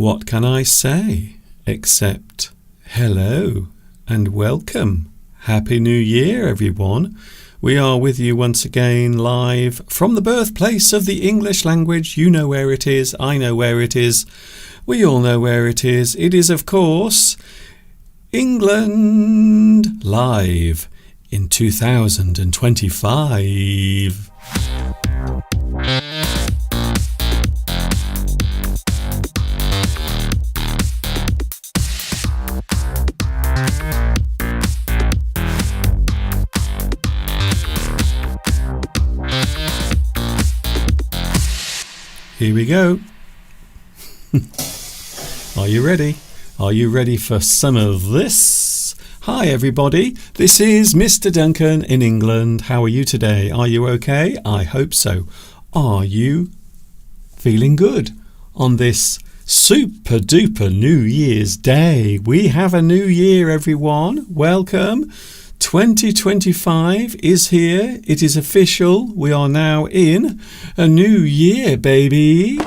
What can I say except hello and welcome. Happy New Year, everyone. We are with you once again live from the birthplace of the English language. You know where it is. I know where it is. We all know where it is. It is, of course, England live in 2025. Here we go. Are you ready? Are you ready for some of this? Hi everybody, this is Mr. Duncan in England. How are you today? Are you okay? I hope so. Are you feeling good on this super duper New Year's Day? We have a new year, everyone. Welcome. 2025 is here. It is official. We are now in a new year, baby.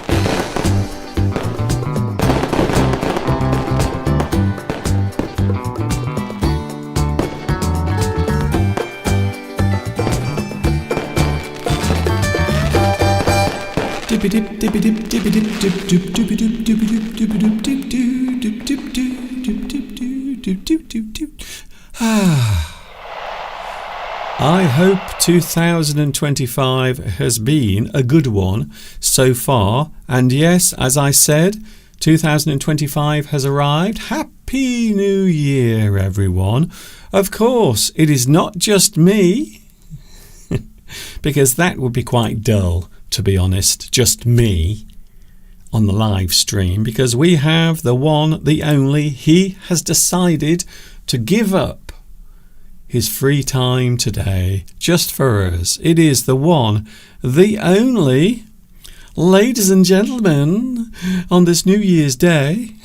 I hope 2025 has been a good one so far. And yes, as I said, 2025 has arrived. Happy New Year, everyone. Of course, it is not just me, because that would be quite dull, to be honest, just me on the live stream, because we have the one, the only. He has decided to give up his free time today just for us. It is the one, the only, ladies and gentlemen, on this New Year's Day.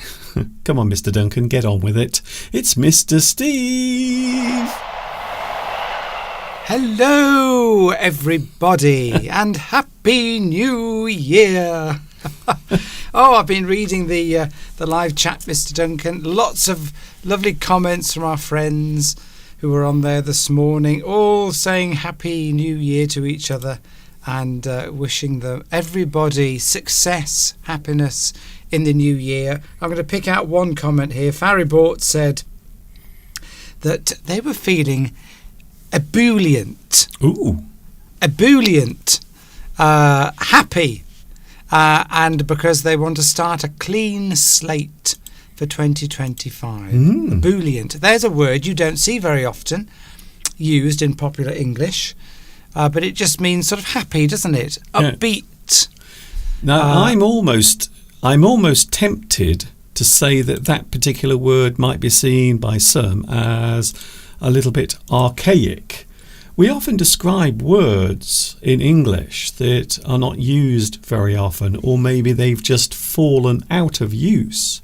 Come on, Mr. Duncan, get on with it. It's Mr. Steve. Hello, everybody, and Happy New Year. Oh, I've been reading the live chat, Mr. Duncan. Lots of lovely comments from our friends who were on there this morning, all saying Happy New Year to each other and wishing them, everybody, success, happiness in the new year. I'm going to pick out one comment here. Faribort said that they were feeling ebullient. Ooh. Ebullient. Happy. And because they want to start a clean slate for 2025. Ebullient. There's a word you don't see very often used in popular English, but it just means sort of happy, doesn't it? Upbeat. Now, I'm almost tempted to say that particular word might be seen by some as a little bit archaic. We often describe words in English that are not used very often, or maybe they've just fallen out of use,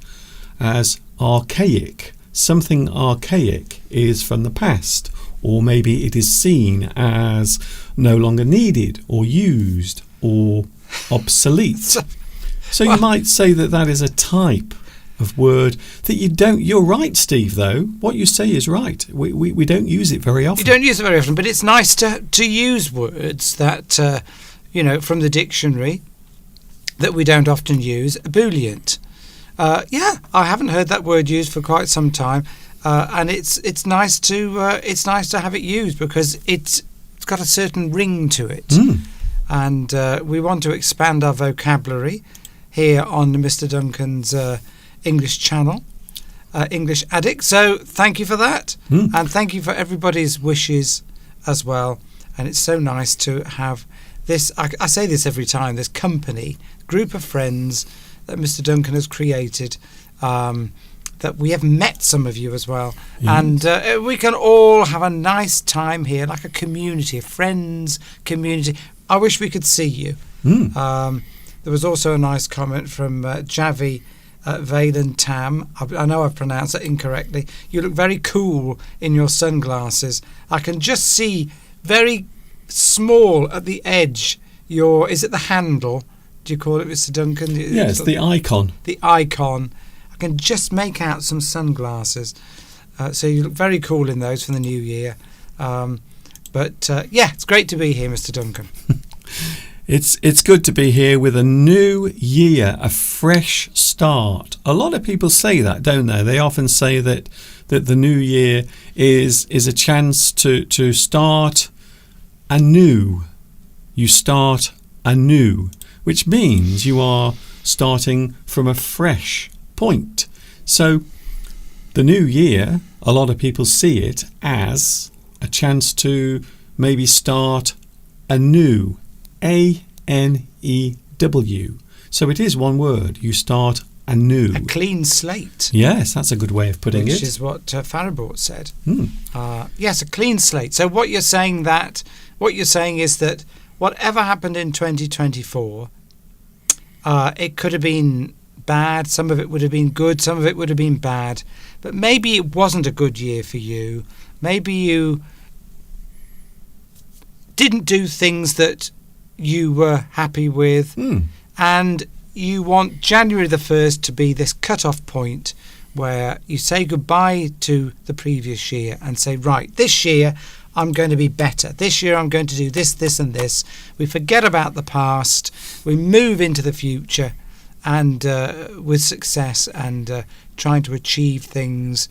as archaic. Something archaic is from the past, or maybe it is seen as no longer needed or used or obsolete. So you might say that is a type of word that you don't. You're right, Steve, though. What you say is right. We don't use it very often. You don't use it very often, but it's nice to use words that, from the dictionary that we don't often use. Ebullient. I haven't heard that word used for quite some time, and it's nice to have it used because it's got a certain ring to it, and we want to expand our vocabulary here on Mr. Duncan's English channel, English Addict. So thank you for that, and thank you for everybody's wishes as well. And it's so nice to have this. I say this every time. This company, group of friends that Mr. Duncan has created, that we have met some of you as well. Yes. And we can all have a nice time here, like a community, a friends community. I wish we could see you. There was also a nice comment from Javi Valen Tam. I know I've pronounced it incorrectly. You look very cool in your sunglasses. I can just see very small at the edge is it the handle do you call it, Mr. Duncan? Yes, the icon. The icon. I can just make out some sunglasses. So you look very cool in those for the new year. It's great to be here, Mr. Duncan. It's good to be here with a new year, a fresh start. A lot of people say that, don't they? They often say that the new year is a chance to start anew. You start anew, which means you are starting from a fresh point. So the new year, a lot of people see it as a chance to maybe start anew. A-N-E-W. So it is one word. You start anew. A clean slate. Yes, that's a good way of putting it. Which is what Faribault said. Yes, a clean slate. So what you're saying is that whatever happened in 2024, it could have been bad. Some of it would have been good. Some of it would have been bad. But maybe it wasn't a good year for you. Maybe you didn't do things that you were happy with, and you want January the 1st to be this cut-off point where you say goodbye to the previous year and say, right, this year I'm going to be better. This year I'm going to do this, this and this. We forget about the past. We move into the future and with success and trying to achieve things.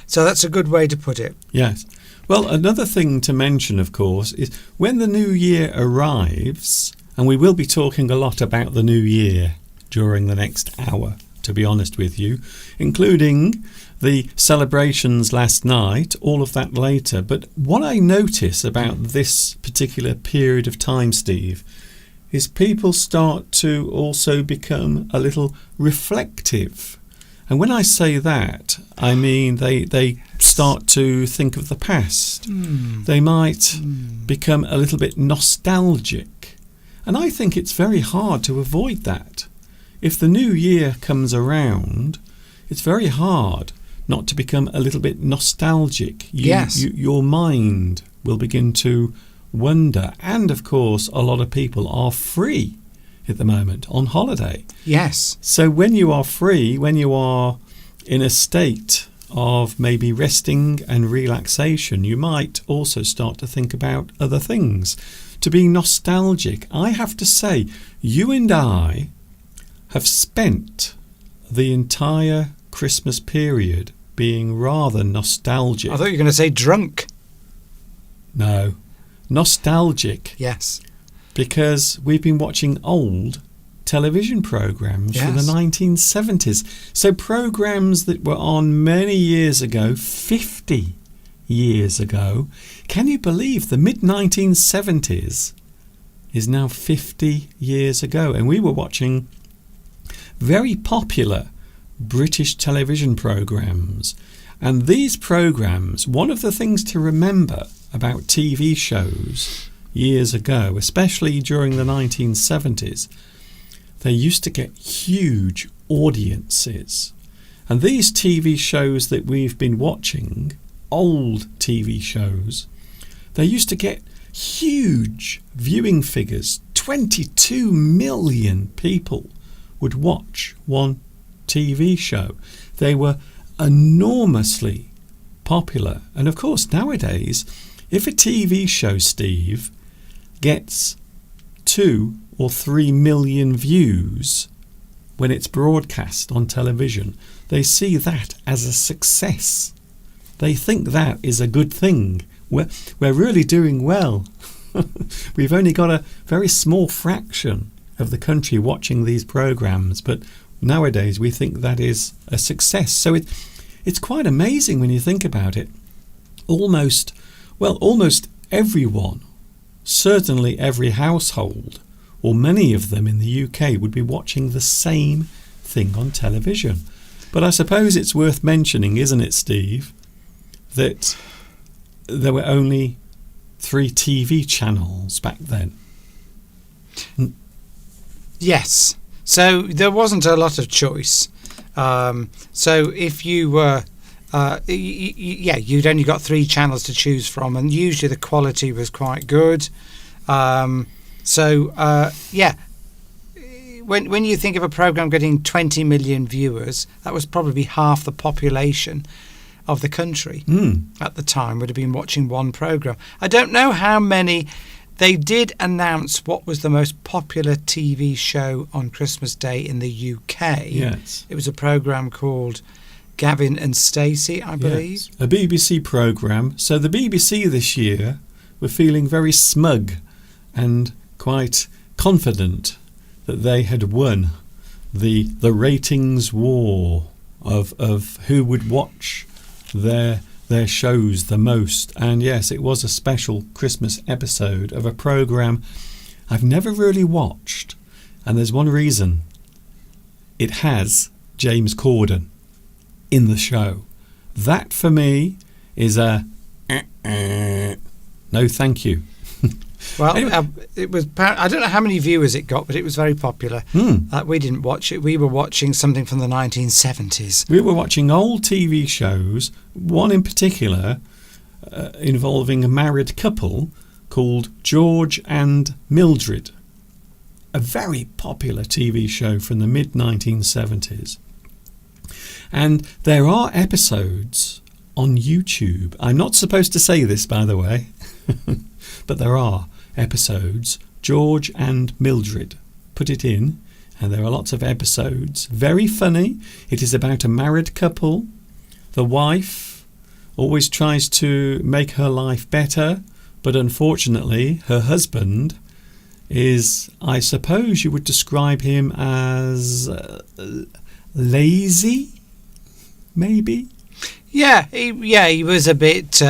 So that's a good way to put it. Yes. Well, another thing to mention, of course, is when the new year arrives, and we will be talking a lot about the new year during the next hour, to be honest with you, including the celebrations last night, all of that later. But what I notice about this particular period of time, Steve, is people start to also become a little reflective. And when I say that, I mean they start to think of the past. They might become a little bit nostalgic. And I think it's very hard to avoid that. If the new year comes around, it's very hard not to become a little bit nostalgic. Your mind will begin to wonder. And, of course, a lot of people are free at the moment on holiday. Yes. So when you are free, when you are in a state of maybe resting and relaxation, you might also start to think about other things. To be nostalgic, I have to say, you and I have spent the entire Christmas period being rather nostalgic. I thought you were going to say drunk. No, nostalgic. Yes. Because we've been watching old television programs from the 1970s. So programs that were on many years ago, 50 years ago. Can you believe the mid-1970s is now 50 years ago? And we were watching very popular British television programs. And these programs, one of the things to remember about TV shows years ago, especially during the 1970s, they used to get huge audiences. And these TV shows that we've been watching, old TV shows, they used to get huge viewing figures. 22 million people would watch one TV show. They were enormously popular. And of course, nowadays, if a TV show, Steve, gets 2 or 3 million views when it's broadcast on television, they see that as a success. They think that is a good thing. We're really doing well. We've only got a very small fraction of the country watching these programs, but nowadays we think that is a success. So it's quite amazing when you think about it. Almost everyone, certainly every household, or many of them in the UK, would be watching the same thing on television. But I suppose it's worth mentioning, isn't it, Steve, that there were only 3 TV channels back then. Yes. So there wasn't a lot of choice. So if you were, you'd only got 3 channels to choose from, and usually the quality was quite good. when you think of a program getting 20 million viewers, that was probably half the population of the country at the time would have been watching one program. I don't know how many. They did announce what was the most popular TV show on Christmas Day in the UK. Yes. It was a program called Gavin and Stacey, I believe. Yes. A BBC programme. So the BBC this year were feeling very smug and quite confident that they had won the ratings war of who would watch their shows the most. And yes, it was a special Christmas episode of a programme I've never really watched, and there's one reason. It has James Corden in the show. That for me is a no thank you. Well, Anyway. it was. I don't know how many viewers it got, but it was very popular. We didn't watch it. We were watching something from the 1970s. We were watching old TV shows, one in particular involving a married couple called George and Mildred. A very popular TV show from the mid-1970s. And there are episodes on YouTube. I'm not supposed to say this, by the way, but there are episodes, George and Mildred. Put it in, and there are lots of episodes. Very funny. It is about a married couple. The wife always tries to make her life better, but unfortunately her husband is, I suppose you would describe him as lazy, maybe? Yeah, he was a bit.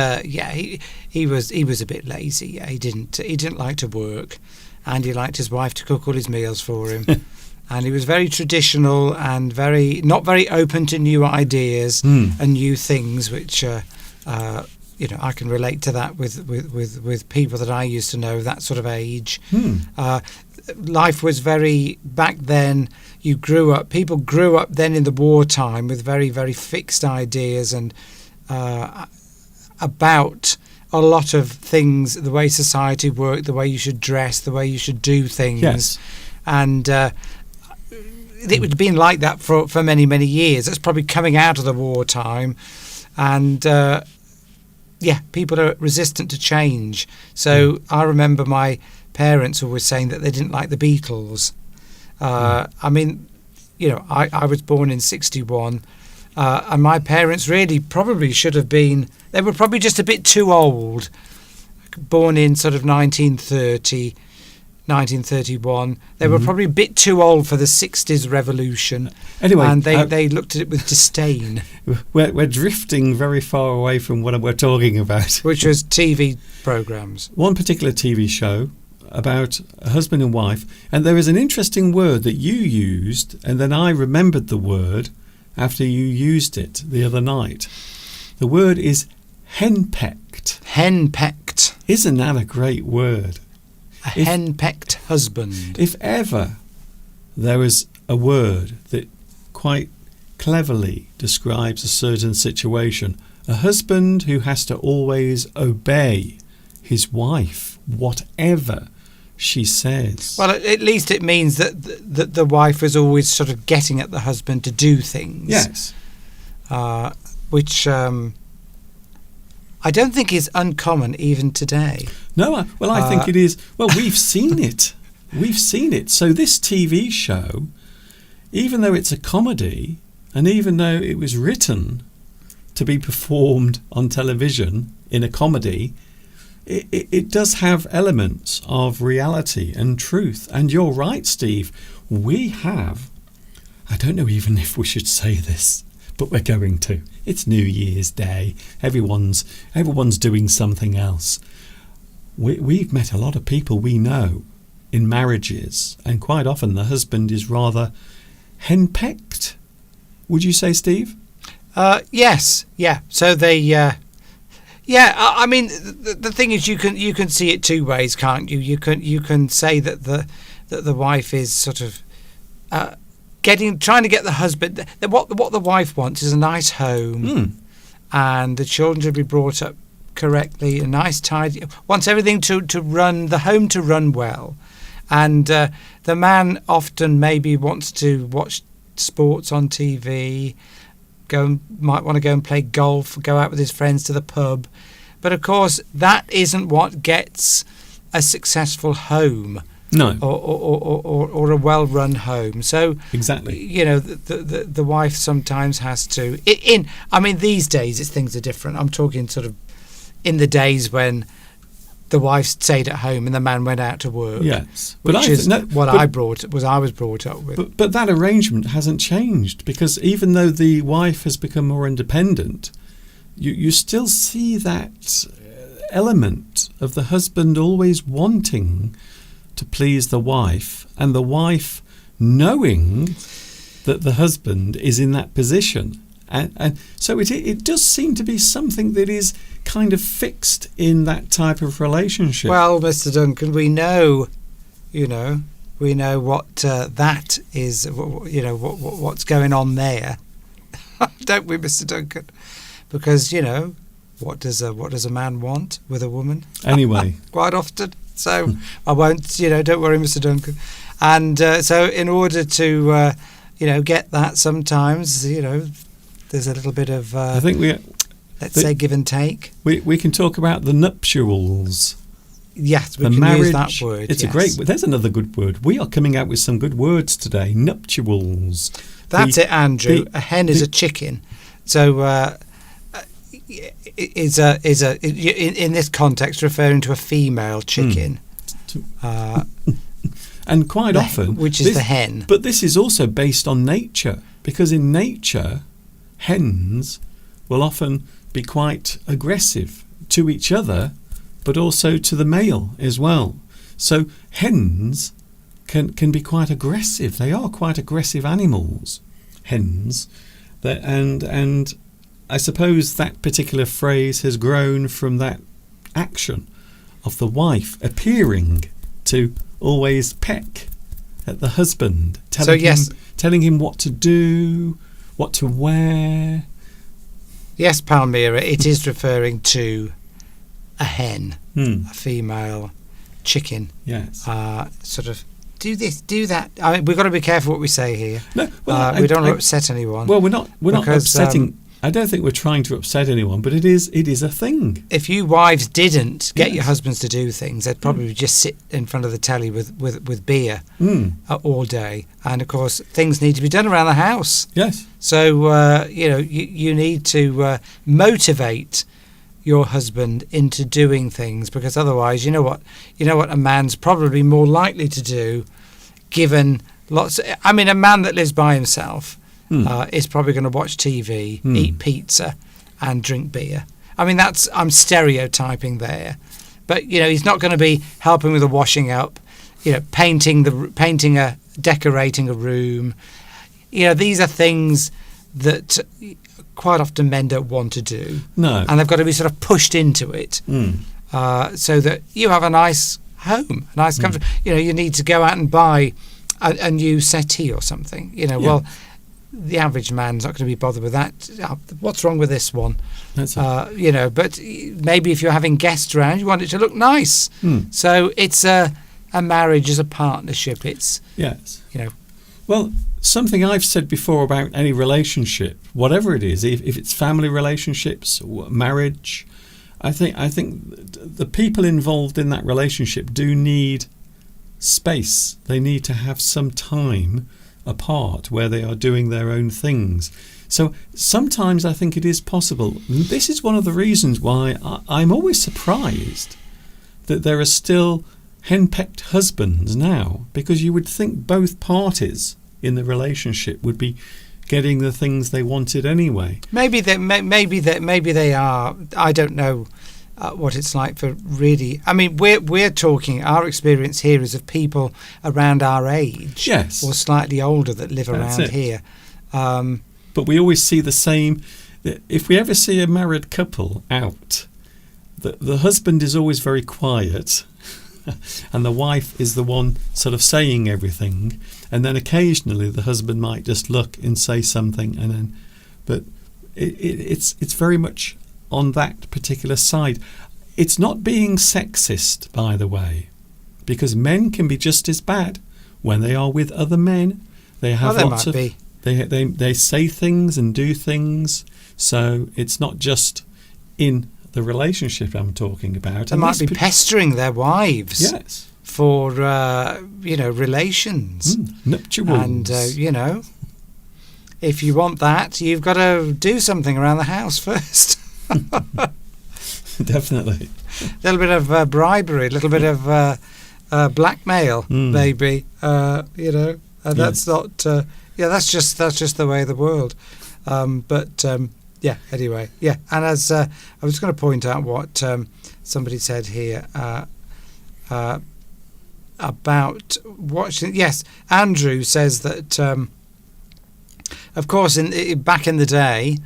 He was a bit lazy. Yeah, he didn't like to work, and he liked his wife to cook all his meals for him. And he was very traditional and not very open to new ideas and new things, which I can relate to that with people that I used to know that sort of age. Life was very back then. People grew up then in the wartime with very, very fixed ideas and about a lot of things, the way society worked, the way you should dress, the way you should do things. Yes. And it would have been like that for many, many years. It's probably coming out of the wartime. And people are resistant to change. So I remember my parents always saying that they didn't like the Beatles. I mean, I was born in 1961, and my parents really probably should have been, they were probably just a bit too old. Born in sort of 1930, 1931. They were probably a bit too old for the 60s revolution. Anyway, and they looked at it with disdain. We're drifting very far away from what we're talking about. Which was TV programmes. One particular TV show about a husband and wife, and there is an interesting word that you used, and then I remembered the word after you used it the other night. The word is henpecked. Henpecked. Isn't that a great word? A henpecked husband. If ever there is a word that quite cleverly describes a certain situation, a husband who has to always obey his wife, whatever she says. Well, at least it means that the wife is always sort of getting at the husband to do things. Yes. Which I don't think is uncommon even today. No, I think it is. Well, we've seen it. We've seen it. So this TV show, even though it's a comedy, and even though it was written to be performed on television in a comedy, it does have elements of reality and truth. And you're right, Steve. We have, I don't know even if we should say this, but we're going to. It's New Year's Day. Everyone's doing something else. We've met a lot of people we know in marriages, and quite often the husband is rather henpecked. Would you say, Steve? Yes. Yeah. So they. I mean, the thing is, you can see it two ways, can't you? You can say that the wife is sort of trying to get the husband. What the wife wants is a nice home, and the children to be brought up correctly, a nice tidy. Wants everything to run the home to run well, And the man often maybe wants to watch sports on TV, might want to go and play golf, go out with his friends to the pub. But of course, that isn't what gets a successful home. No. Or a well-run home. So Exactly. you know, the wife sometimes has to. I mean, these days things are different. I'm talking sort of in the days when the wife stayed at home and the man went out to work. Yes, which is what I was brought up with. But that arrangement hasn't changed, because even though the wife has become more independent, you still see that element of the husband always wanting to please the wife, and the wife knowing that the husband is in that position. And so it does seem to be something that is kind of fixed in that type of relationship. Well, Mr. Duncan, we know what that is, what's going on there, don't we, Mr. Duncan? Because, what does a man want with a woman? Anyway. Quite often. So I won't, don't worry, Mr. Duncan. And so in order to, get that, sometimes, there's a little bit of, I think let's say, give and take. We can talk about the nuptials. Yes, we the can marriage, use that word. It's yes. a great. There's another good word. We are coming out with some good words today. Nuptials. That's it, Andrew. A hen is a chicken. So is in this context referring to a female chicken. And quite often, which is the hen. But this is also based on nature, because in nature, hens will often be quite aggressive to each other, but also to the male as well. So hens can be quite aggressive. They are quite aggressive animals, hens. And I suppose that particular phrase has grown from that action of the wife appearing to always peck at the husband, telling him what to do, what to wear. Yes, Palmyra, it is referring to a hen, a female chicken. Yes. Sort of do this, do that. I mean, we've got to be careful what we say here. No, well, we don't want to upset anyone. Well, we're not upsetting. I don't think we're trying to upset anyone, but it is a thing. If you wives didn't get your husbands to do things, they'd probably just sit in front of the telly with beer all day. And of course, things need to be done around the house. Yes. So you need to motivate your husband into doing things, because otherwise, you know what a man's probably more likely to do, given a man that lives by himself is probably going to watch TV, eat pizza, and drink beer. I mean, I'm stereotyping there, but he's not going to be helping with the washing up, decorating a room. These are things that quite often men don't want to do. No, and they've got to be sort of pushed into it, so that you have a nice home, a nice comfort. You need to go out and buy a new settee or something. Well, the average man's not going to be bothered with that. What's wrong with this one? That's it. But maybe if you're having guests around, you want it to look nice. So it's a marriage as a partnership. It's yes. Well, something I've said before about any relationship, whatever it is, if it's family relationships, marriage, I think the people involved in that relationship do need space. They need to have some time apart where they are doing their own things. So sometimes I think it is possible. This is one of the reasons why I'm always surprised that there are still henpecked husbands now, because you would think both parties in the relationship would be getting the things they wanted anyway. Maybe they are. I don't know what it's like for really. I mean, we're talking. Our experience here is of people around our age, yes, or slightly older that live around here. But we always see the same. If we ever see a married couple out, the husband is always very quiet. And the wife is the one sort of saying everything, and then occasionally the husband might just look and say something, and then, but it's very much on that particular side. It's not being sexist, by the way, because men can be just as bad when they are with other men. They have they lots might of be. they say things and do things. So it's not just in the relationship I'm talking about. They might be pestering their wives. Yes. For relations. Nuptials. And if you want that, you've got to do something around the house first. Definitely. A little bit of bribery, a little bit of blackmail, maybe. That's not. That's just the way of the world. Anyway, yeah. And as I was going to point out what somebody said here about watching. Yes, Andrew says that. Of course, back in the day.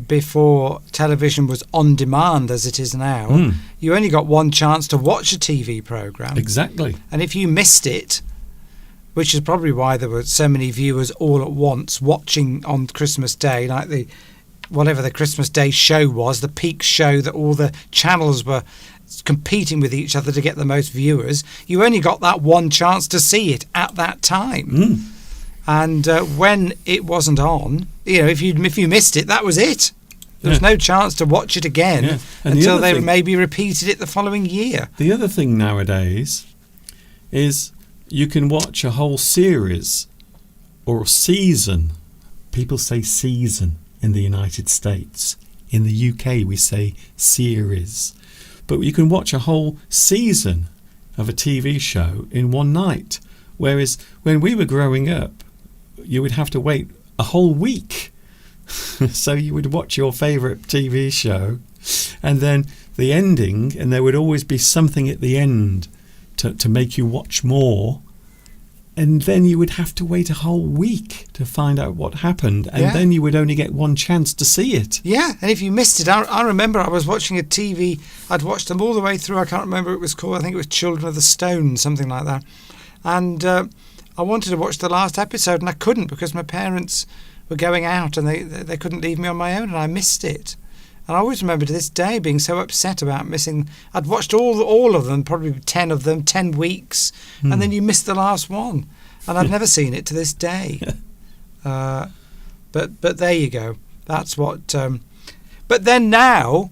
Before television was on demand as it is now, you only got one chance to watch a TV programme. Exactly. And if you missed it, which is probably why there were so many viewers all at once watching on Christmas Day, like whatever the Christmas Day show was, the peak show that all the channels were competing with each other to get the most viewers, you only got that one chance to see it at that time. And when it wasn't on, if you missed it, that was it. There was no chance to watch it again until they maybe repeated it the following year. The other thing nowadays is you can watch a whole series or season. People say season in the United States. In the UK, we say series. But you can watch a whole season of a TV show in one night. Whereas when we were growing up, you would have to wait a whole week. So you would watch your favourite TV show and then the ending, and there would always be something at the end to make you watch more. And then you would have to wait a whole week to find out what happened. And then you would only get one chance to see it. Yeah, and if you missed it, I remember I was watching a TV. I'd watched them all the way through. I can't remember what it was called. I think it was Children of the Stone, something like that. And I wanted to watch the last episode, and I couldn't because my parents were going out and they couldn't leave me on my own, and I missed it. And I always remember to this day being so upset about missing. I'd watched all of them, probably 10 of them, 10 weeks, and then you missed the last one. And I've never seen it to this day. But there you go. That's what... but then now,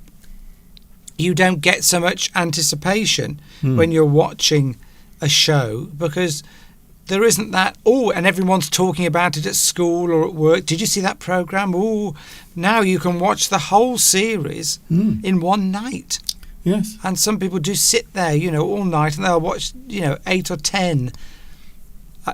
you don't get so much anticipation when you're watching a show because... there isn't that, and everyone's talking about it at school or at work. Did you see that programme? Now you can watch the whole series in one night. Yes. And some people do sit there, all night, and they'll watch, 8 or 10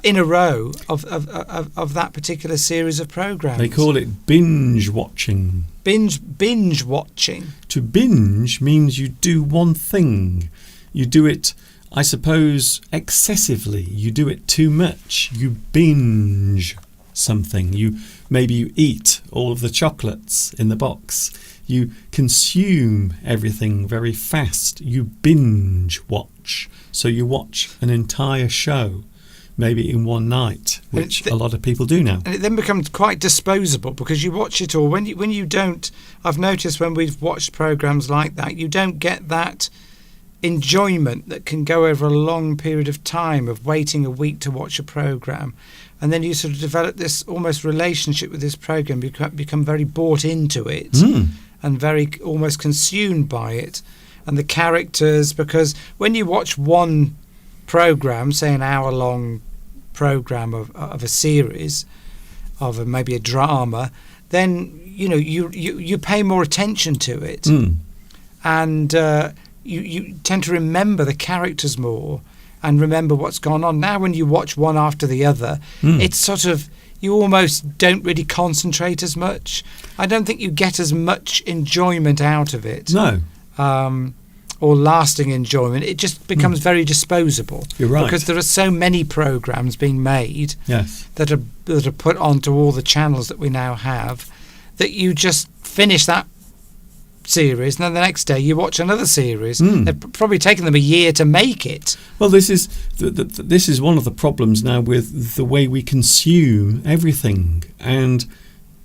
in a row of that particular series of programmes. They call it binge watching. Binge watching. To binge means you do one thing. You do it... I suppose excessively. You do it too much. You binge something. Maybe you eat all of the chocolates in the box. You consume everything very fast. You binge watch. So you watch an entire show, maybe in one night, which a lot of people do now. And it then becomes quite disposable because you watch it all. When you don't, I've noticed when we've watched programmes like that, you don't get that enjoyment that can go over a long period of time of waiting a week to watch a programme, and then you sort of develop this almost relationship with this programme, become very bought into it and very almost consumed by it and the characters, because when you watch one programme, say an hour-long programme of a series of maybe a drama, then you pay more attention to it and you tend to remember the characters more and remember what's gone on. Now when you watch one after the other, it's sort of, you almost don't really concentrate as much. I don't think you get as much enjoyment out of it. No. Or lasting enjoyment. It just becomes very disposable. You're right. Because there are so many programmes being made that are put onto all the channels that we now have, that you just finish that series and then the next day you watch another series. They've probably taken them a year to make it. Well, this is this is one of the problems now with the way we consume everything, and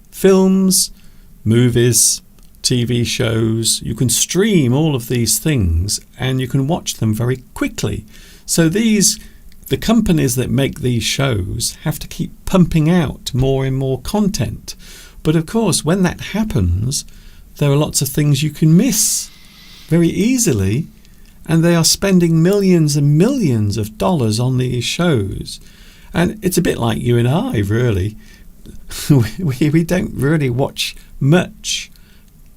films, movies, TV shows. You can stream all of these things and you can watch them very quickly. So the companies that make these shows have to keep pumping out more and more content. But of course, when that happens, there are lots of things you can miss very easily, and they are spending millions and millions of dollars on these shows. And it's a bit like you and I, really. we don't really watch much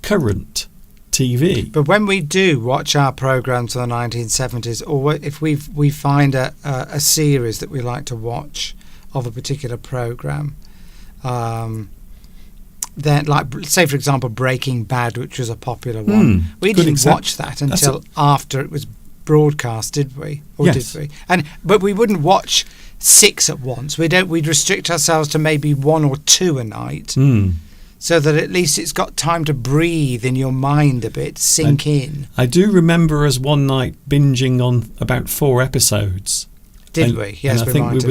current TV. But when we do watch our programmes of the 1970s, or if we find a series that we like to watch of a particular programme, then, like, say for example, Breaking Bad, which was a popular one, we didn't watch that until after it was broadcast, did we? Or yes. did we? But we wouldn't watch 6 at once. We'd restrict ourselves to maybe 1 or 2 a night, so that at least it's got time to breathe in your mind a bit, sink in. I do remember us one night binging on about 4 episodes. Did we? Yes, and I think we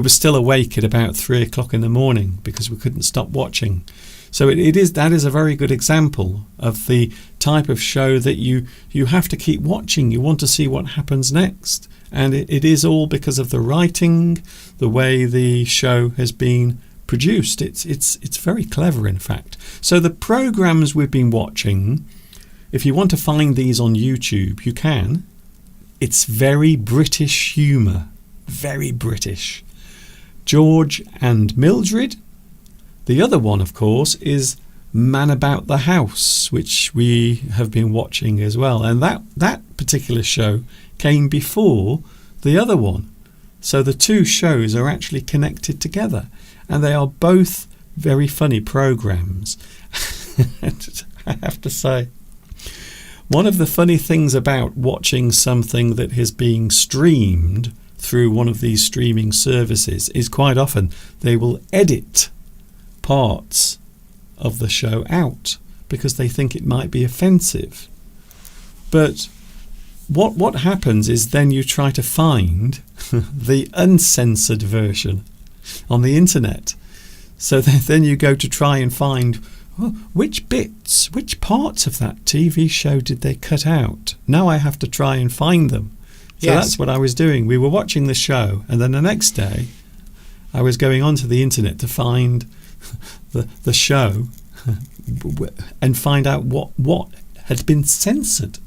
were still awake at about 3 o'clock in the morning because we couldn't stop watching. So that is a very good example of the type of show that you have to keep watching. You want to see what happens next, and it is all because of the writing, the way the show has been produced. It's very clever, in fact. So the programs we've been watching, if you want to find these on YouTube, you can. It's very British humour, very British. George and Mildred. The other one, of course, is Man About the House, which we have been watching as well. And that particular show came before the other one. So the 2 shows are actually connected together. And they are both very funny programmes. I have to say, one of the funny things about watching something that is being streamed through one of these streaming services is quite often they will edit parts of the show out because they think it might be offensive. But what happens is then you try to find the uncensored version on the internet. So then you go to try and find which parts of that TV show did they cut out? Now I have to try and find them. So yes. That's what I was doing. We were watching the show, and then the next day I was going onto the internet to find the show and find out what had been censored.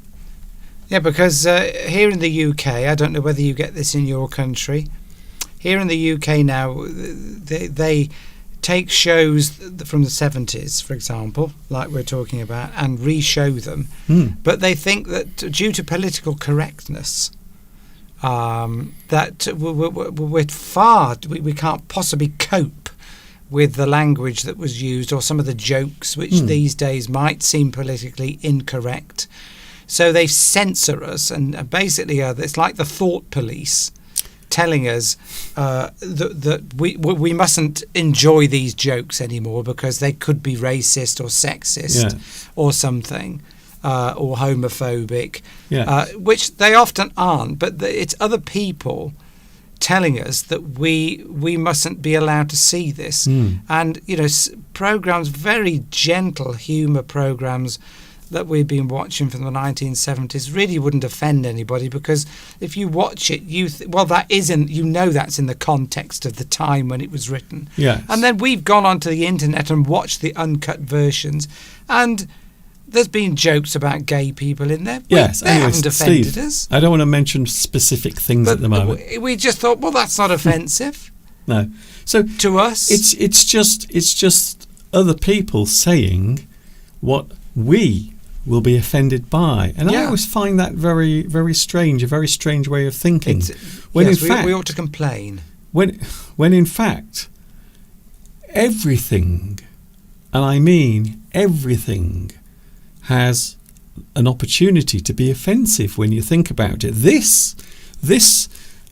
Yeah, because here in the UK, I don't know whether you get this in your country, here in the UK now, they take shows from the 70s, for example, like we're talking about, and re-show them. But they think that due to political correctness, that we can't possibly cope with the language that was used or some of the jokes which these days might seem politically incorrect. So they censor us, and basically it's like the thought police telling us that we mustn't enjoy these jokes anymore because they could be racist or sexist or something, or homophobic, which they often aren't. But it's other people telling us that we mustn't be allowed to see this. And programs, very gentle humour programs that we've been watching from the 1970s really wouldn't offend anybody, because if you watch it, that's in the context of the time when it was written. Yes. And then we've gone onto the internet and watched the uncut versions, and there's been jokes about gay people in there. Yes, they haven't offended us. I don't want to mention specific things at the moment. We just thought, well, that's not offensive. No. So to us, it's just other people saying what we will be offended by, and I always find that very, very strange. A very strange way of thinking. We ought to complain. When in fact, everything, and I mean everything, has an opportunity to be offensive when you think about it. This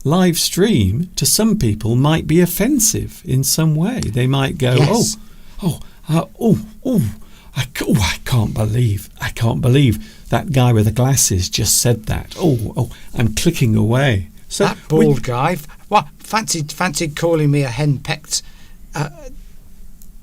live stream to some people might be offensive in some way. They might go, I can't believe that guy with the glasses just said that. I'm clicking away. So that bald guy, what fancied calling me a henpecked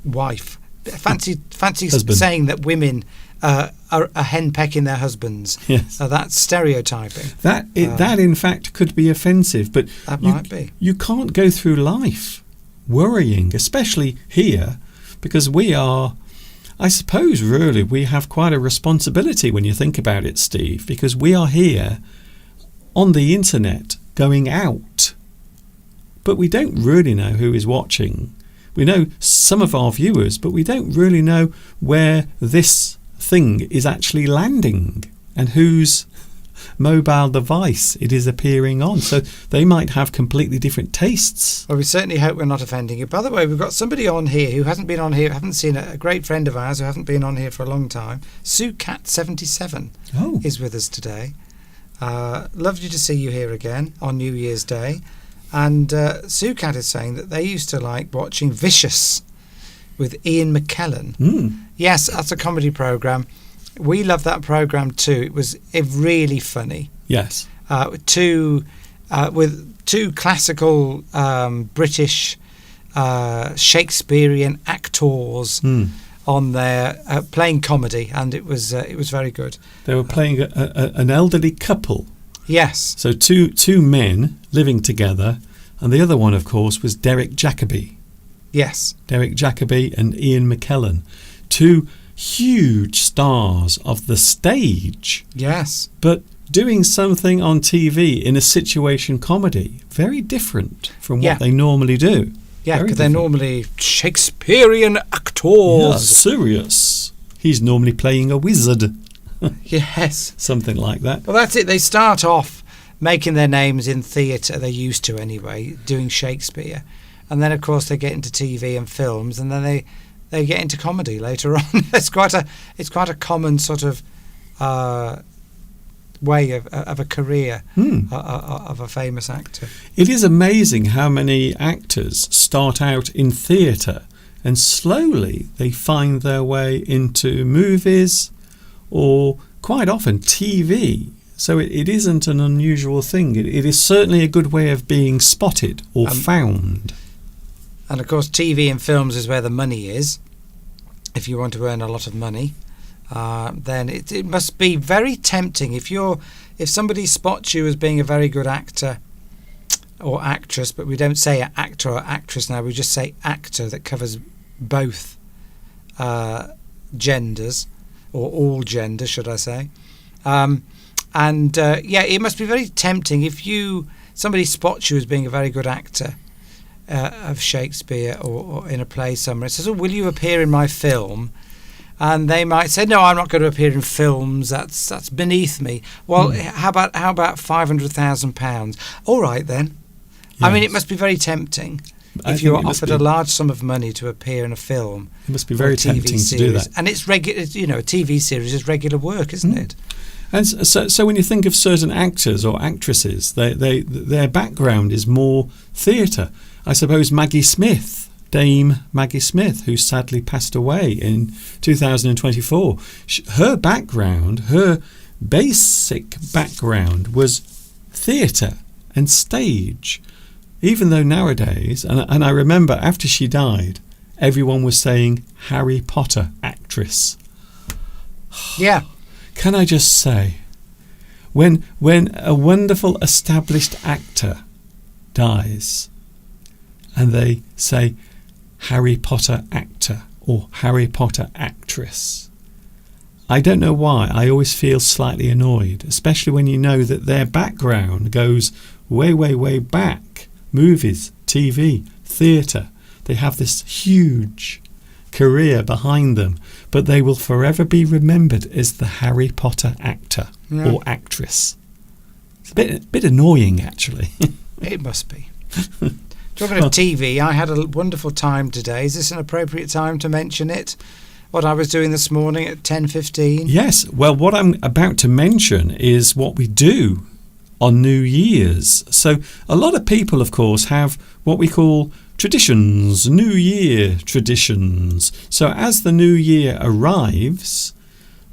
wife. Fancied Husband. saying that women a hen pecking their husbands. Yes. That's stereotyping. That in fact could be offensive, but That might be. You can't go through life worrying, especially here, because we are, I suppose really we have quite a responsibility when you think about it, Steve, because we are here on the internet going out, but we don't really know who is watching. We know some of our viewers, but we don't really know where this thing is actually landing and whose mobile device it is appearing on. So they might have completely different tastes. Well, we certainly hope we're not offending you. By the way, we've got somebody on here who hasn't been on here, haven't seen a great friend of ours who hasn't been on here for a long time. SueCat77 is with us today. Lovely to see you here again on New Year's Day. And SueCat is saying that they used to like watching Vicious with Ian McKellen. Yes, that's a comedy programme. We love that programme too. It was really funny. Yes. With two classical British Shakespearean actors on there playing comedy, and it was very good. They were playing an elderly couple. Yes. So two men living together, and the other one, of course, was Derek Jacobi. Yes. Derek Jacobi and Ian McKellen, two huge stars of the stage. Yes. But doing something on TV in a situation comedy, very different from what they normally do. Yeah, because they're normally Shakespearean actors. Yeah, serious. He's normally playing a wizard. Yes. Something like that. Well, that's it. They start off making their names in theatre, they used to anyway, doing Shakespeare. And then, of course, they get into TV and films, and then they get into comedy later on. It's quite a common sort of way of a career of a famous actor. It is amazing how many actors start out in theatre and slowly they find their way into movies or quite often TV. So it isn't an unusual thing. It is certainly a good way of being spotted or found. And of course, TV and films is where the money is. If you want to earn a lot of money, then it must be very tempting. If somebody spots you as being a very good actor or actress, but we don't say actor or actress now, we just say actor. That covers both genders, or all genders, should I say? It must be very tempting if somebody spots you as being a very good actor of Shakespeare or in a play somewhere. It says, "Oh, will you appear in my film?" And they might say, "No, I'm not going to appear in films. That's beneath me." Well, how about £500,000? All right then. Yes. I mean, it must be very tempting if you're offered a large sum of money to appear in a film. It must be very tempting to do that. And it's regular. You know, a TV series is regular work, isn't it? And so when you think of certain actors or actresses, their background is more theatre. I suppose Dame Maggie Smith, who sadly passed away in 2024, her basic background was theatre and stage. Even though nowadays, and I remember after she died, everyone was saying Harry Potter actress. Yeah. Can I just say, when a wonderful established actor dies and they say Harry Potter actor or Harry Potter actress, I don't know why, I always feel slightly annoyed, especially when you know that their background goes way, way, way back. Movies, TV, theatre. They have this huge career behind them, but they will forever be remembered as the Harry Potter actor or actress. It's a bit annoying, actually. It must be. Talking of TV, I had a wonderful time today. Is this an appropriate time to mention it? What I was doing this morning at 10:15? Yes. Well, what I'm about to mention is what we do on New Year's. So a lot of people, of course, have what we call traditions, New Year traditions. So as the New Year arrives,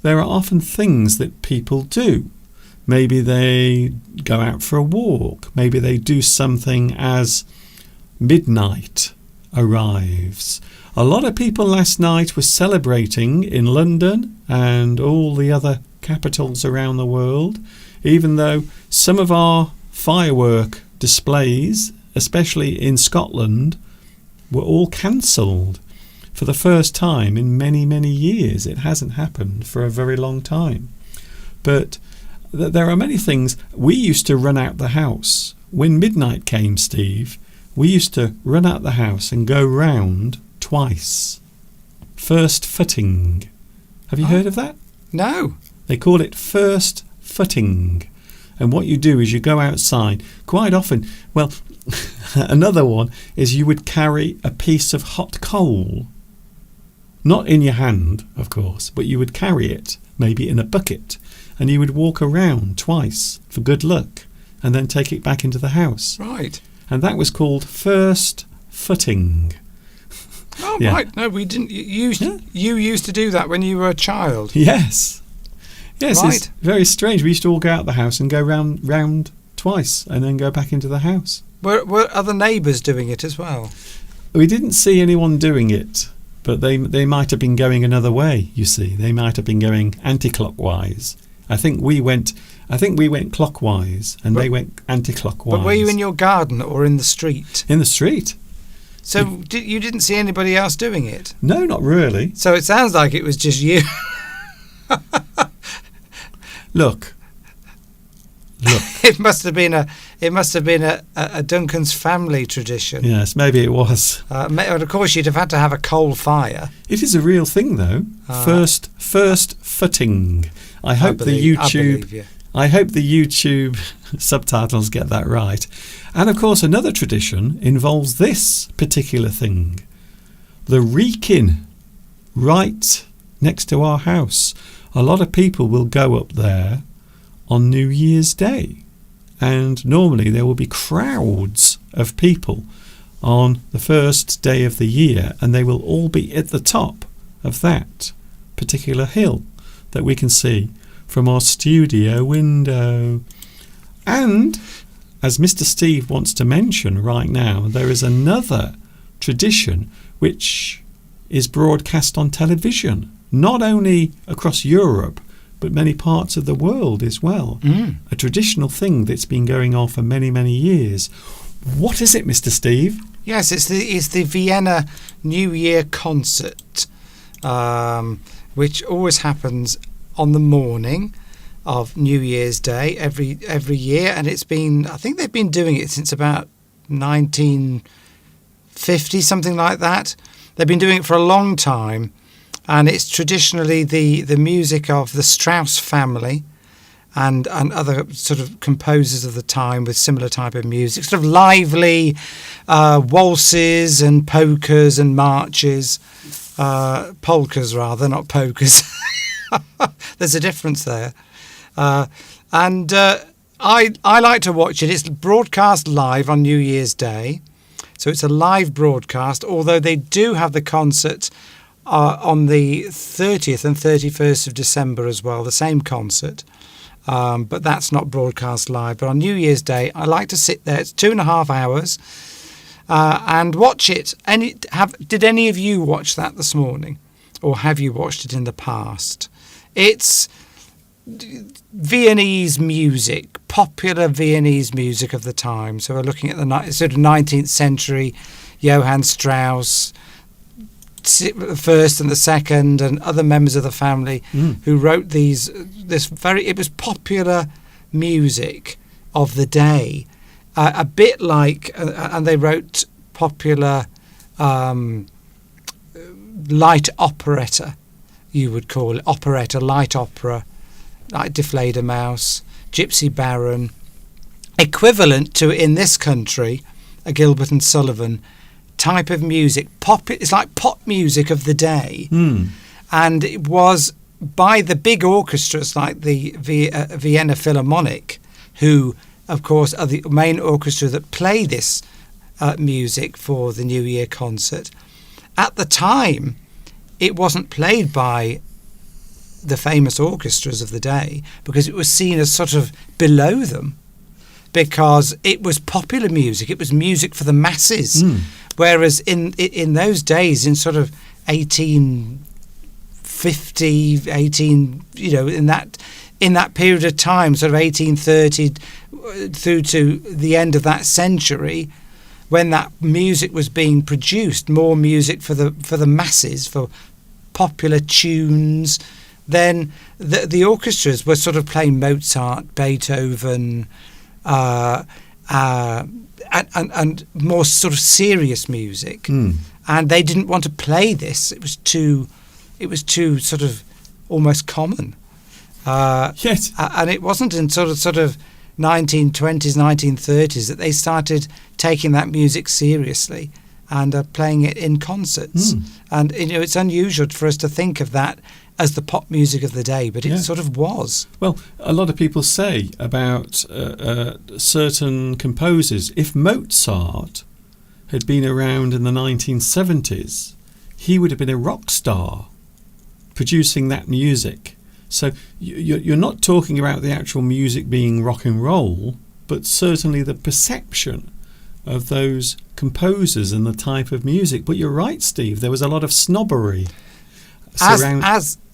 there are often things that people do. Maybe they go out for a walk. Maybe they do something as midnight arrives. A lot of people last night were celebrating in London and all the other capitals around the world, even though some of our firework displays, especially in Scotland, were all cancelled for the first time in many, many years. It hasn't happened for a very long time. But there are many things. We used to run out the house. When midnight came, Steve, we used to run out the house and go round twice. First footing. Have you heard of that? No. They call it first footing. And what you do is you go outside. Quite often, well, another one is you would carry a piece of hot coal. Not in your hand, of course, but you would carry it, maybe in a bucket, and you would walk around twice for good luck and then take it back into the house. Right. And that was called first footing. Oh, Yeah. right. No, we didn't. You used to do that when you were a child. Yes. Yes, Right. it's very strange. We used to all go out the house and go round twice and then go back into the house. Were other neighbours doing it as well? We didn't see anyone doing it, but they might have been going another way, you see. They might have been going anti-clockwise. I think we went clockwise and they went anti-clockwise. But were you in your garden or in the street? In the street? So you didn't see anybody else doing it? No, not really. So it sounds like it was just you. Look. It must have been a Duncan's family tradition. Yes, maybe it was. And of course, you'd have had to have a coal fire. It is a real thing, though. First footing. I hope the YouTube subtitles get that right. And of course, another tradition involves this particular thing: the Wrekin, right next to our house. A lot of people will go up there on New Year's Day, and normally there will be crowds of people on the first day of the year, and they will all be at the top of that particular hill that we can see from our studio window. And as Mr. Steve wants to mention right now, there is another tradition which is broadcast on television, not only across Europe but many parts of the world as well. A traditional thing that's been going on for many, many years. What is it, Mr. Steve? Yes, it's the Vienna New Year concert, which always happens on the morning of New Year's Day every year, and I think they've been doing it since about 1950, something like that. They've been doing it for a long time. And it's traditionally the music of the Strauss family and other sort of composers of the time with similar type of music, sort of lively waltzes and polkas and marches, polkas rather, not polkas. There's a difference there. And I like to watch it. It's broadcast live on New Year's Day. So it's a live broadcast, although they do have the concert on the 30th and 31st of December as well, the same concert, but that's not broadcast live. But on New Year's Day, I like to sit there. It's 2.5 hours and watch it. Did any of you watch that this morning, or have you watched it in the past? It's Viennese music, popular Viennese music of the time. So we're looking at the sort of 19th century, Johann Strauss, the first and the second, and other members of the family who wrote it was popular music of the day, a bit like, and they wrote popular light operetta, you would call it, operetta, light opera, like Die Fledermaus, Gypsy Baron, equivalent to, in this country, a Gilbert and Sullivan type of music. It's like pop music of the day. And it was by the big orchestras like the Vienna Philharmonic, who of course are the main orchestra that play this music for the New Year concert. At the time, it wasn't played by the famous orchestras of the day because it was seen as sort of below them, because it was popular music. It was music for the masses. Whereas in those days, in sort of 1850, 18, in that period of time, sort of 1830 through to the end of that century, when that music was being produced, more music for the masses, for popular tunes, then the orchestras were sort of playing Mozart, Beethoven, and more sort of serious music, and they didn't want to play this. It was too sort of almost common. Yes. And it wasn't in sort of 1920s, 1930s that they started taking that music seriously and playing it in concerts. And it's unusual for us to think of that as the pop music of the day, but it sort of was. Well, a lot of people say about certain composers, if Mozart had been around in the 1970s, he would have been a rock star producing that music. So you're not talking about the actual music being rock and roll, but certainly the perception of those composers and the type of music. But you're right, Steve, there was a lot of snobbery.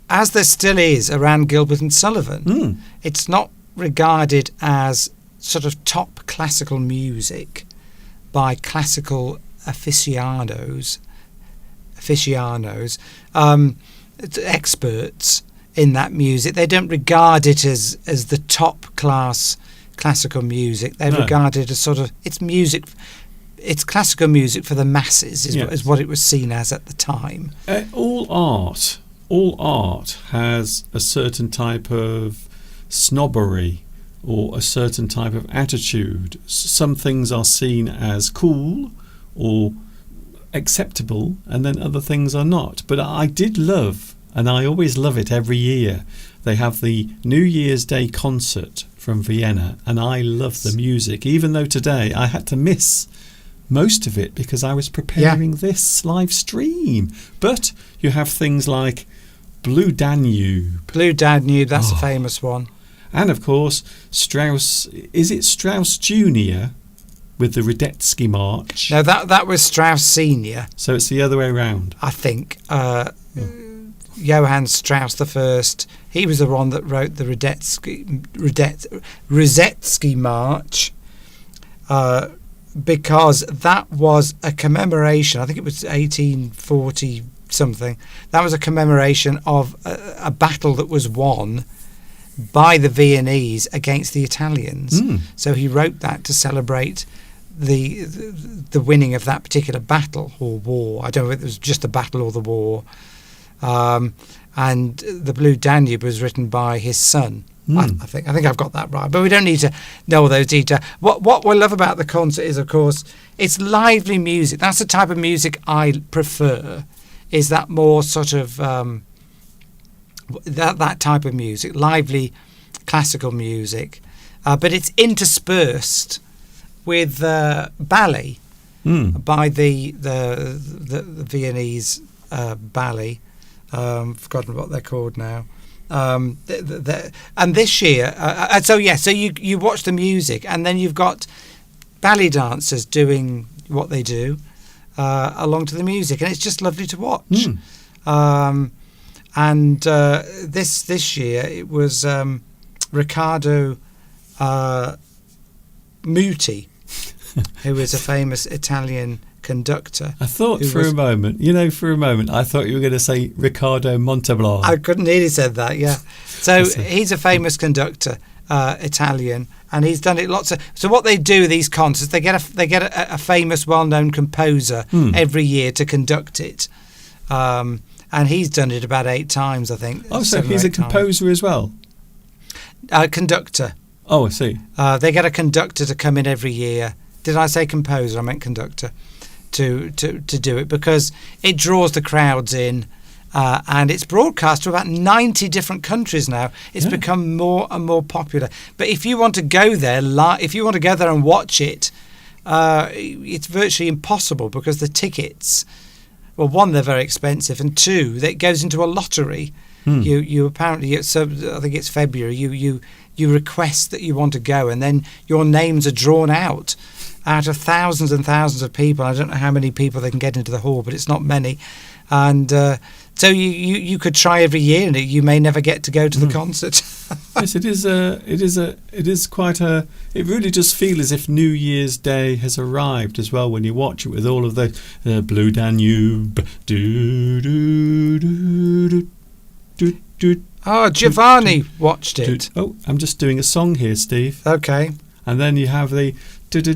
As there still is around Gilbert and Sullivan. It's not regarded as sort of top classical music by classical aficionados, experts in that music. They don't regard it as the top class classical music. They regard it as sort of it's classical music for the masses is what it was seen as at the time. All art has a certain type of snobbery or a certain type of attitude. Some things are seen as cool or acceptable, and then other things are not. But I did love, and I always love it every year, they have the New Year's Day concert from Vienna, and I love the music, even though today I had to miss most of it because I was preparing this live stream. But you have things like Blue Danube. That's a famous one. And of course, Strauss. Is it Strauss Jr. with the Radetzky March? No, that was Strauss Senior. So it's the other way around, I think. Johann Strauss I. He was the one that wrote the Radetzky March, because that was a commemoration. I think it was 1840 something. That was a commemoration of a battle that was won by the Viennese against the Italians. So he wrote that to celebrate the winning of that particular battle or war. I don't know if it was just the battle or the war. And the Blue Danube was written by his son. I think I've got that right, but we don't need to know all those details. What we love about the concert is, of course, it's lively music. That's the type of music I prefer. Is that more sort of that type of music, lively classical music, but it's interspersed with ballet by the Viennese ballet. Forgotten what they're called now. And this year, so you watch the music, and then you've got ballet dancers doing what they do along to the music, and it's just lovely to watch. And this year it was Riccardo Muti, who is a famous Italian conductor. I thought for a moment, I thought you were going to say Riccardo Montalban. I couldn't nearly said that, yeah. So he's a famous conductor, Italian, and he's done it lots of. So what they do these concerts, they get a famous, well-known composer every year to conduct it, and he's done it about 8 times, I think. Oh, so he's a composer as well. Conductor. Oh, I see. They get a conductor to come in every year. Did I say composer? I meant conductor. To do it, because it draws the crowds in, and it's broadcast to about 90 different countries now. It's become more and more popular. But if you want to go there and watch it, it's virtually impossible, because the tickets, well, one, they're very expensive, and two, it goes into a lottery. You apparently, so I think it's February. You request that you want to go, and then your names are drawn out. out of thousands and thousands of people. I don't know how many people they can get into the hall, but it's not many. And so you could try every year, and you may never get to go to the concert. Yes, it is quite a. It really does feel as if New Year's Day has arrived as well when you watch it with all of the Blue Danube. Do do do do do do. Oh, Giovanni watched it. Oh, I'm just doing a song here, Steve. Okay. And then you have the. It's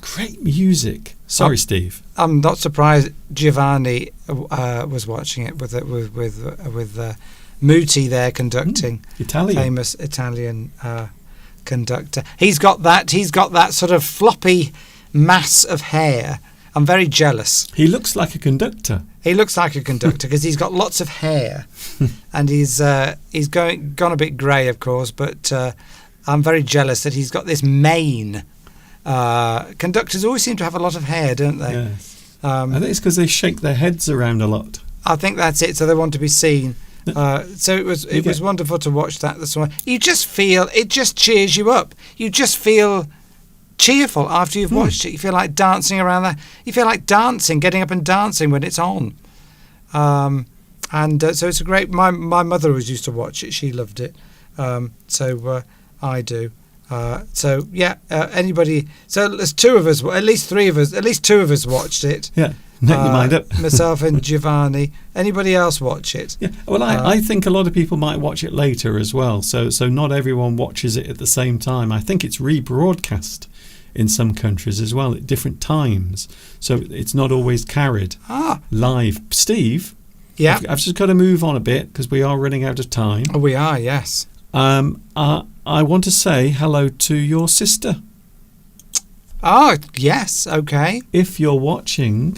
great music. Sorry, Steve. I'm not surprised Giovanni was watching it with Muti there conducting. Italian. Famous Italian conductor. He's got that sort of floppy mass of hair. I'm very jealous. He looks like a conductor. He looks like a conductor because he's got lots of hair, and he's gone a bit grey, of course. But I'm very jealous that he's got this mane. Conductors always seem to have a lot of hair, don't they? Yes. I think it's because they shake their heads around a lot. I think that's it. So they want to be seen. So it was wonderful to watch that this morning. You just feel it just cheers you up. You just feel cheerful after you've watched it. You feel like dancing around that. You feel like dancing, getting up and dancing when it's on. So it's a great. My mother always used to watch it. She loved it. So I do. Anybody. So there's two of us. At least three of us. At least two of us watched it. Yeah. Make your mind up. Myself and Giovanni. Anybody else watch it? Yeah. Well, I think a lot of people might watch it later as well. So not everyone watches it at the same time. I think it's rebroadcast in some countries as well at different times. So it's not always carried live. Steve? Yeah? I've just got to move on a bit because we are running out of time. Oh, we are, yes. I want to say hello to your sister. Oh, yes, okay. If you're watching,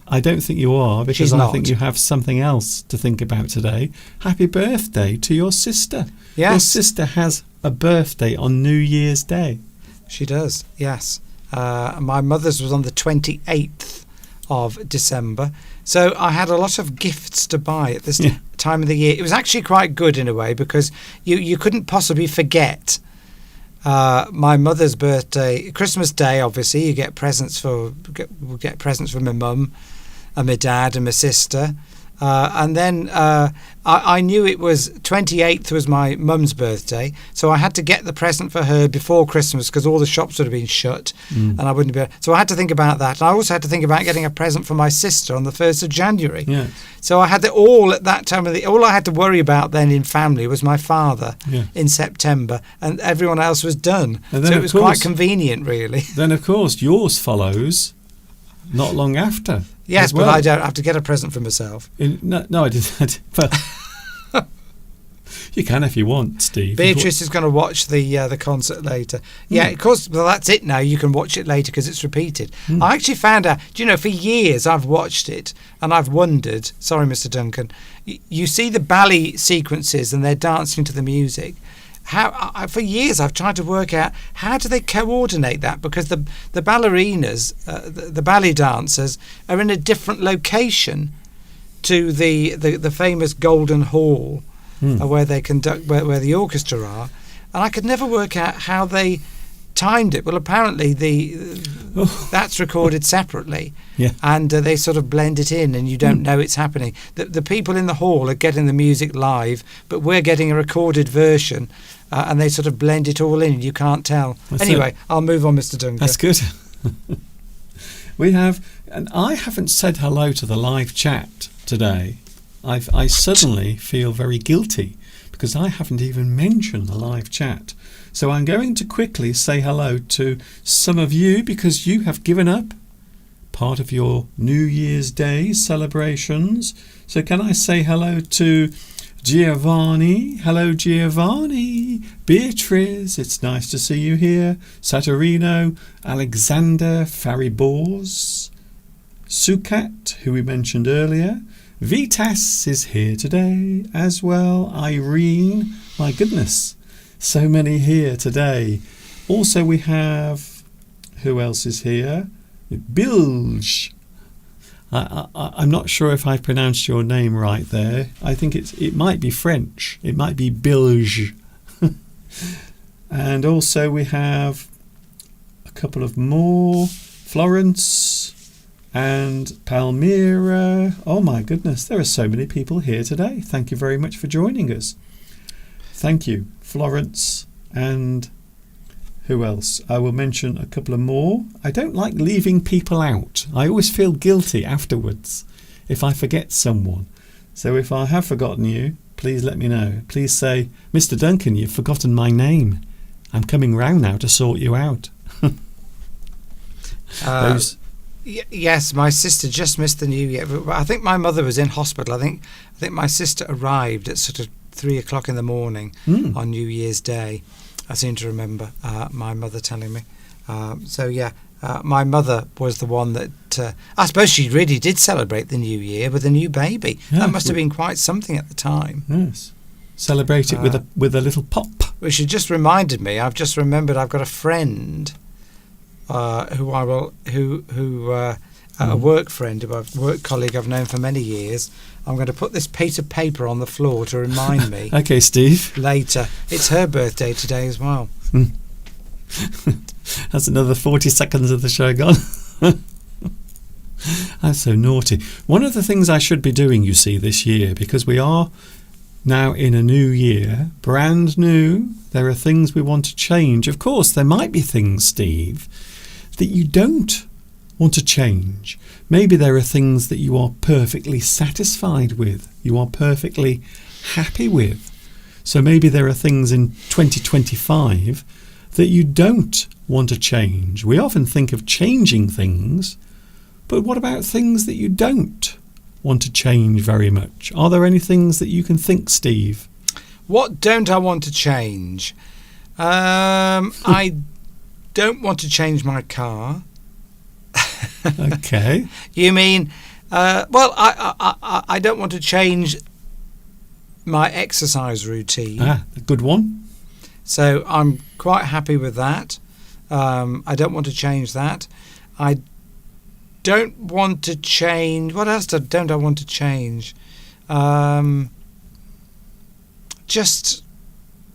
I don't think you are because I think you have something else to think about today. Happy birthday to your sister. Yes. Your sister has a birthday on New Year's Day. She does, yes. My mother's was on the 28th of December. So I had a lot of gifts to buy at this time of the year. It was actually quite good in a way because you couldn't possibly forget my mother's birthday. Christmas Day, obviously, you get presents from my mum and my dad and my sister. And then I knew it was 28th was my mum's birthday, so I had to get the present for her before Christmas because all the shops would have been shut, and I wouldn't be. So I had to think about that. And I also had to think about getting a present for my sister on the 1st of January. Yes. So I had it all at that time of the. All I had to worry about then in family was my father in September, and everyone else was done. So it was quite convenient, really. Then of course yours follows not long after. Yes, but I don't have to get a present for myself. No, I didn't. Well, you can if you want, Steve. Beatrice is going to watch the concert later. Yeah, of course. Well, that's it now. You can watch it later because it's repeated. I actually found out. Do you know? For years, I've watched it and I've wondered. Sorry, Mr. Duncan. You see the ballet sequences and they're dancing to the music. For years I've tried to work out how do they coordinate that, because the ballerinas, the ballet dancers, are in a different location to the famous Golden Hall where they conduct where the orchestra are, and I could never work out how they timed it. Well, apparently that's recorded separately, and they sort of blend it in, and you don't know it's happening. The people in the hall are getting the music live, but we're getting a recorded version, and they sort of blend it all in. You can't tell. Anyway, I'll move on, Mr. Duncan. That's good. We have, and I haven't said hello to the live chat today. I suddenly feel very guilty because I haven't even mentioned the live chat. So I'm going to quickly say hello to some of you because you have given up part of your New Year's Day celebrations. So can I say hello to Giovanni? Hello, Giovanni. Beatrice, it's nice to see you here. Saturino, Alexander, Faribors, Sukat, who we mentioned earlier. Vitas is here today as well. Irene, my goodness. So many here today. Also we have, who else is here? Bilge. I'm not sure if I pronounced your name right there. I think it might be French. It might be Bilge. And also we have a couple of more. Florence and Palmyra. Oh my goodness, there are so many people here today. Thank you very much for joining us. Thank you, Florence, and who else? I will mention a couple of more. I don't like leaving people out. I always feel guilty afterwards if I forget someone. So if I have forgotten you, please let me know. Please say, Mr. Duncan, you've forgotten my name. I'm coming round now to sort you out. Yes, my sister just missed the New Year. I think my mother was in hospital. I think my sister arrived at sort of 3 o'clock in the morning on New Year's Day. I seem to remember my mother telling me. My mother was the one that I suppose she really did celebrate the New Year with a new baby. Yeah, that must have been quite something at the time. Yes, celebrate it with a little pop. Which had just reminded me. I've just remembered I've got a friend. A work friend, a work colleague I've known for many years. I'm going to put this piece of paper on the floor to remind me. Okay, Steve. Later. It's her birthday today as well. That's another 40 seconds of the show gone. That's so naughty. One of the things I should be doing, you see, this year, because we are now in a new year, brand new, there are things we want to change. Of course, there might be things, Steve, that you don't want to change. Maybe there are things that you are perfectly satisfied with, you are perfectly happy with. So maybe there are things in 2025 that you don't want to change. We often think of changing things, but what about things that you don't want to change very much? Are there any things that you can think, Steve? What don't I want to change? I don't want to change my car. Okay. You mean, I don't want to change my exercise routine. A good one. So I'm quite happy with that. I don't want to change that. I don't want to change. What else don't I want to change? Just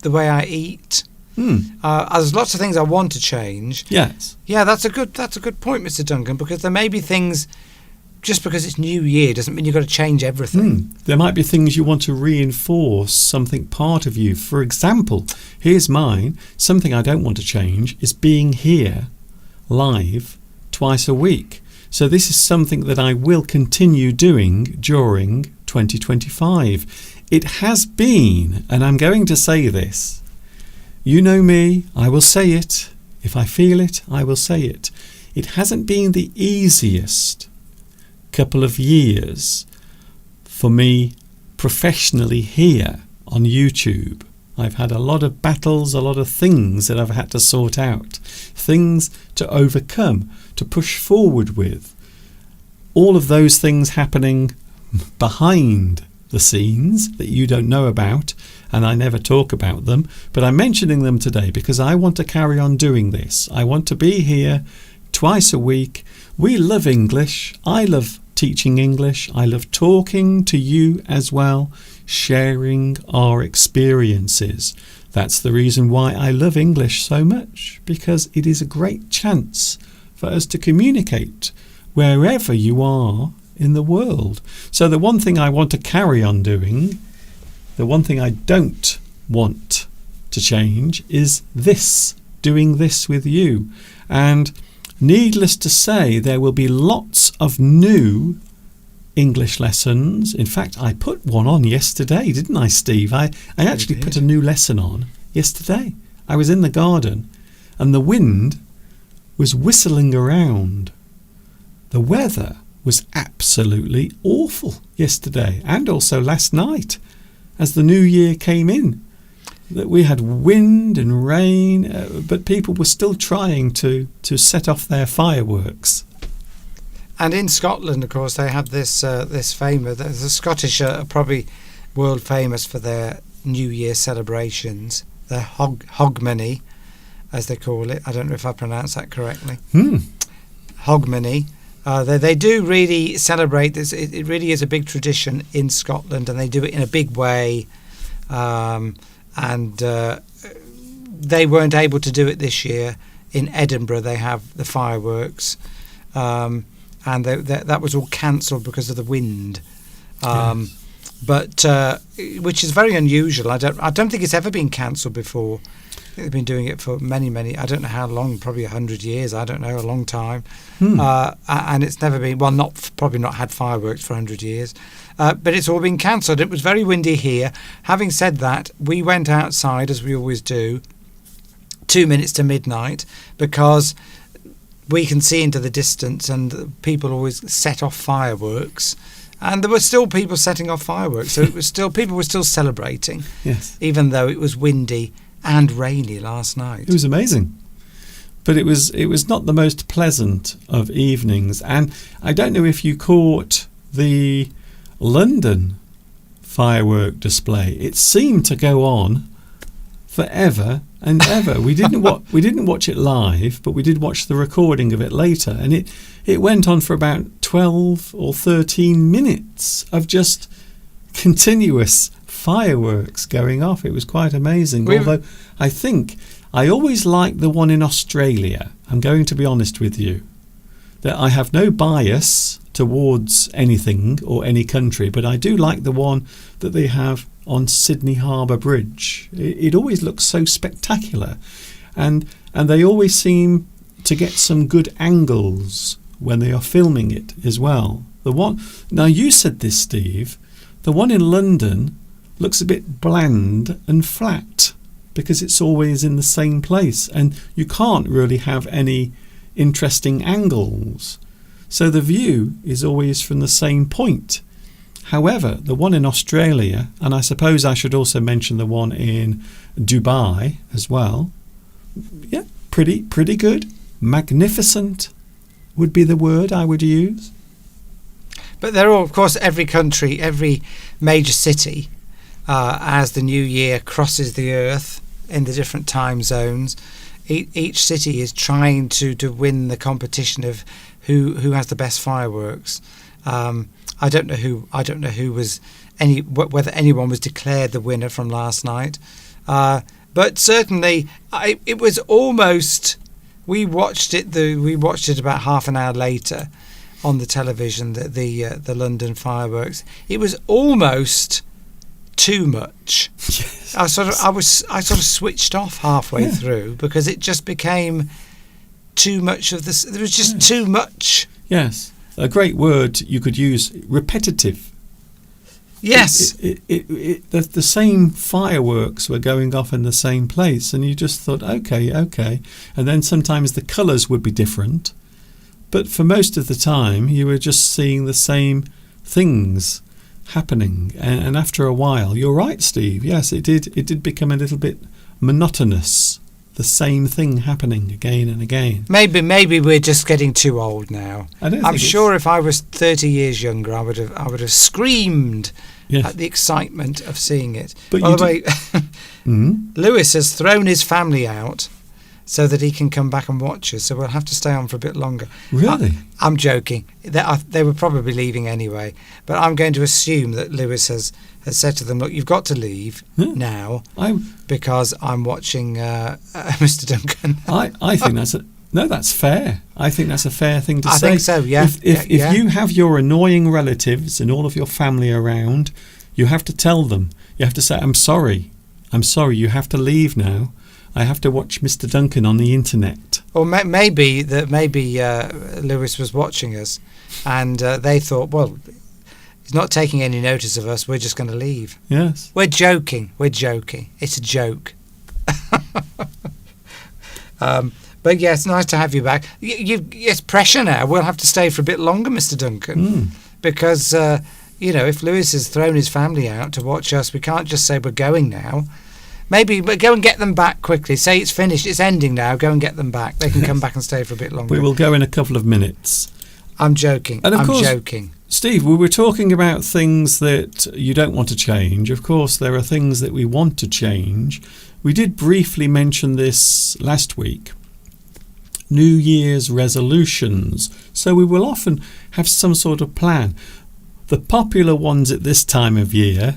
the way I eat. There's lots of things I want to change. Yes. Yeah, that's a good point, Mr. Duncan, because there may be things. Just because it's New Year doesn't mean you've got to change everything. There might be things you want to reinforce, something part of you. For example, here's mine. Something I don't want to change is being here live twice a week. So this is something that I will continue doing during 2025. It has been, and I'm going to say this, you know me, I will say it. If I feel it, I will say it. It hasn't been the easiest couple of years for me professionally here on YouTube. I've had a lot of battles, a lot of things that I've had to sort out, things to overcome, to push forward with. All of those things happening behind the scenes that you don't know about, and I never talk about them, but I'm mentioning them today because I want to carry on doing this. I want to be here twice a week. We love English. I love teaching English. I love talking to you as well, sharing our experiences. That's the reason why I love English so much, because it is a great chance for us to communicate wherever you are in the world. So the one thing I want to carry on doing, the one thing I don't want to change is this, doing this with you. And needless to say, there will be lots of new English lessons. In fact, I put one on yesterday, didn't I, Steve? I actually put a new lesson on yesterday. I was in the garden and the wind was whistling around. The weather was absolutely awful yesterday and also last night as the new year came in. That we had wind and rain, but people were still trying to set off their fireworks. And in Scotland, of course, they have this famous. The Scottish are probably world famous for their New Year celebrations. Their Hogmanay, as they call it. I don't know if I pronounced that correctly. Hogmanay. They do really celebrate this. It really is a big tradition in Scotland, and they do it in a big way. And they weren't able to do it this year. In Edinburgh, they have the fireworks, and that was all cancelled because of the wind. Yes. But which is very unusual. I don't think it's ever been cancelled before. I think they've been doing it for many. I don't know how long. Probably 100 years. I don't know, a long time. And it's never been probably not had fireworks for 100 years. But it's all been cancelled. It was very windy here. Having said that, we went outside as we always do, 2 minutes to midnight, because we can see into the distance, and people always set off fireworks. And there were still people setting off fireworks, so it was still people were still celebrating, Yes. even though it was windy and rainy last night. It was amazing. But it was not the most pleasant of evenings. And I don't know if you caught the London firework display. It seemed to go on forever and ever. We didn't watch it live, but we did watch the recording of it later, and it went on for about 12 or 13 minutes of just continuous fireworks going off. It was quite amazing. Although I always like the one in Australia. I'm going to be honest with you, that I have no bias towards anything or any country, but I do like the one that they have on Sydney Harbour Bridge. It always looks so spectacular, and they always seem to get some good angles when they are filming it as well. Now you said this, Steve, the one in London looks a bit bland and flat because it's always in the same place, and you can't really have any interesting angles. So the view is always from the same point. However, the one in Australia, and I suppose I should also mention the one in Dubai as well, yeah, pretty good. Magnificent would be the word I would use. But they're all, of course, every country, every major city, as the new year crosses the earth in the different time zones, each city is trying to win the competition of who has the best fireworks. I don't know who was whether anyone was declared the winner from last night, but certainly it was almost. We watched it about half an hour later on the television. The London fireworks. It was almost too much. Yes. I sort of switched off halfway through because it just became too much of this. There was just too much. Yes, a great word you could use: repetitive. Yes, the same fireworks were going off in the same place, and you just thought, okay, and then sometimes the colours would be different, but for most of the time you were just seeing the same things happening, and after a while, you're right, Steve. Yes, it did become a little bit monotonous. The same thing happening again and again. Maybe we're just getting too old now. I'm sure if I was 30 years younger, I would have screamed at the excitement of seeing it. But by the way, Lewis has thrown his family out so that he can come back and watch us. So we'll have to stay on for a bit longer. Really? I'm joking. They were probably leaving anyway. But I'm going to assume that Lewis has said to them, look, you've got to leave now because I'm watching Mr. Duncan. I think that's fair. I think that's a fair thing to say. I think so, yeah. If you have your annoying relatives and all of your family around, you have to tell them. You have to say, I'm sorry, you have to leave now. I have to watch Mr. Duncan on the internet. Or maybe Lewis was watching us and they thought, well, he's not taking any notice of us, we're just going to leave. Yes. We're joking. It's a joke. But yeah, it's nice to have you back. It's pressure now. We'll have to stay for a bit longer, Mr. Duncan, because, if Lewis has thrown his family out to watch us, we can't just say we're going now. Maybe go and get them back quickly. Say it's finished, it's ending now. Go and get them back. They can come back and stay for a bit longer. We will go in a couple of minutes. I'm joking. And of course, joking. Steve, we were talking about things that you don't want to change. Of course, there are things that we want to change. We did briefly mention this last week. New Year's resolutions. So we will often have some sort of plan. The popular ones at this time of year: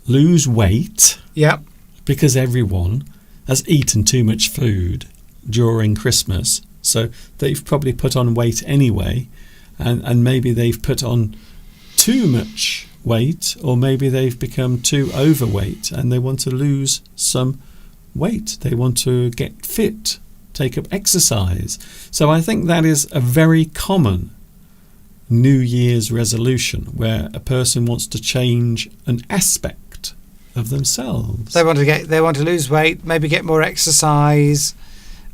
lose weight, Yep. because everyone has eaten too much food during Christmas. So they've probably put on weight anyway, and maybe they've put on too much weight, or maybe they've become too overweight and they want to lose some weight. They want to get fit, take up exercise. So I think that is a very common New Year's resolution, where a person wants to change an aspect of themselves. They want to lose weight, maybe get more exercise.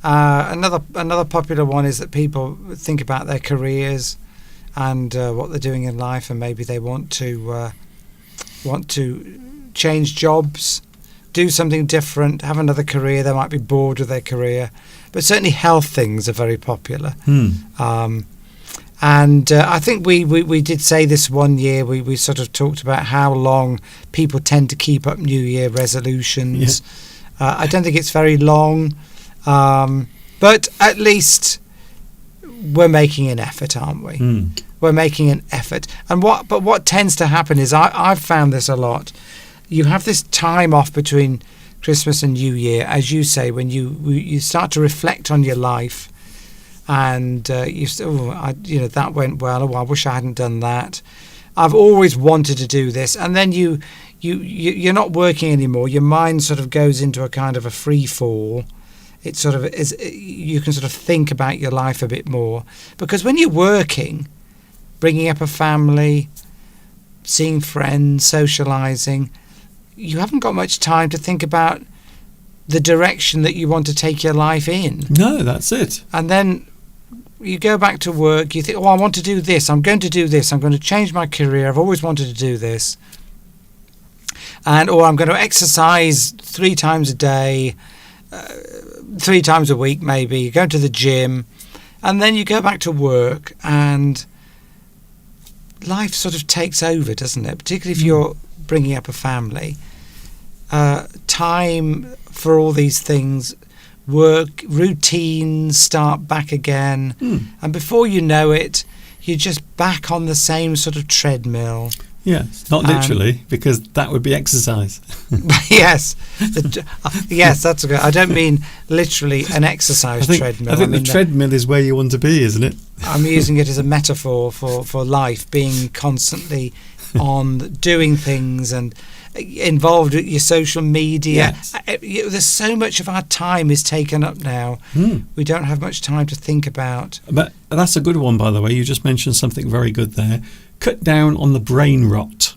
Another popular one is that people think about their careers and what they're doing in life, and maybe they want to change jobs, do something different, have another career. They might be bored with their career, but certainly health things are very popular. And I think we did say this one year, we sort of talked about how long people tend to keep up New Year resolutions. Yeah. I don't think it's very long, but at least we're making an effort, aren't we? We're making an effort. And what tends to happen is, I've found this a lot. You have this time off between Christmas and New Year, as you say, when you start to reflect on your life. And you still, that went well. Oh, I wish I hadn't done that. I've always wanted to do this, and then you're not working anymore. Your mind sort of goes into a kind of a free fall. It sort of is. You can sort of think about your life a bit more, because when you're working, bringing up a family, seeing friends, socialising, you haven't got much time to think about the direction that you want to take your life in. No, that's it. And then you go back to work, you think, I want to do this, I'm going to do this, I'm going to change my career, I've always wanted to do this. Or I'm going to exercise 3 times a day, 3 times a week maybe, go to the gym, and then you go back to work and life sort of takes over, doesn't it? Particularly if you're bringing up a family. Time for all these things, work, routines start back again, and before you know it, you're just back on the same sort of treadmill. Yes, not literally, because that would be exercise. Yes, yes, that's good. I don't mean literally an exercise treadmill. I think the treadmill is where you want to be, isn't it? I'm using it as a metaphor for life, being constantly on, doing things and involved with your social media. Yes. There's so much of our time is taken up now. We don't have much time to think about. But that's a good one, by the way. You just mentioned something very good there. Cut down on the brain rot.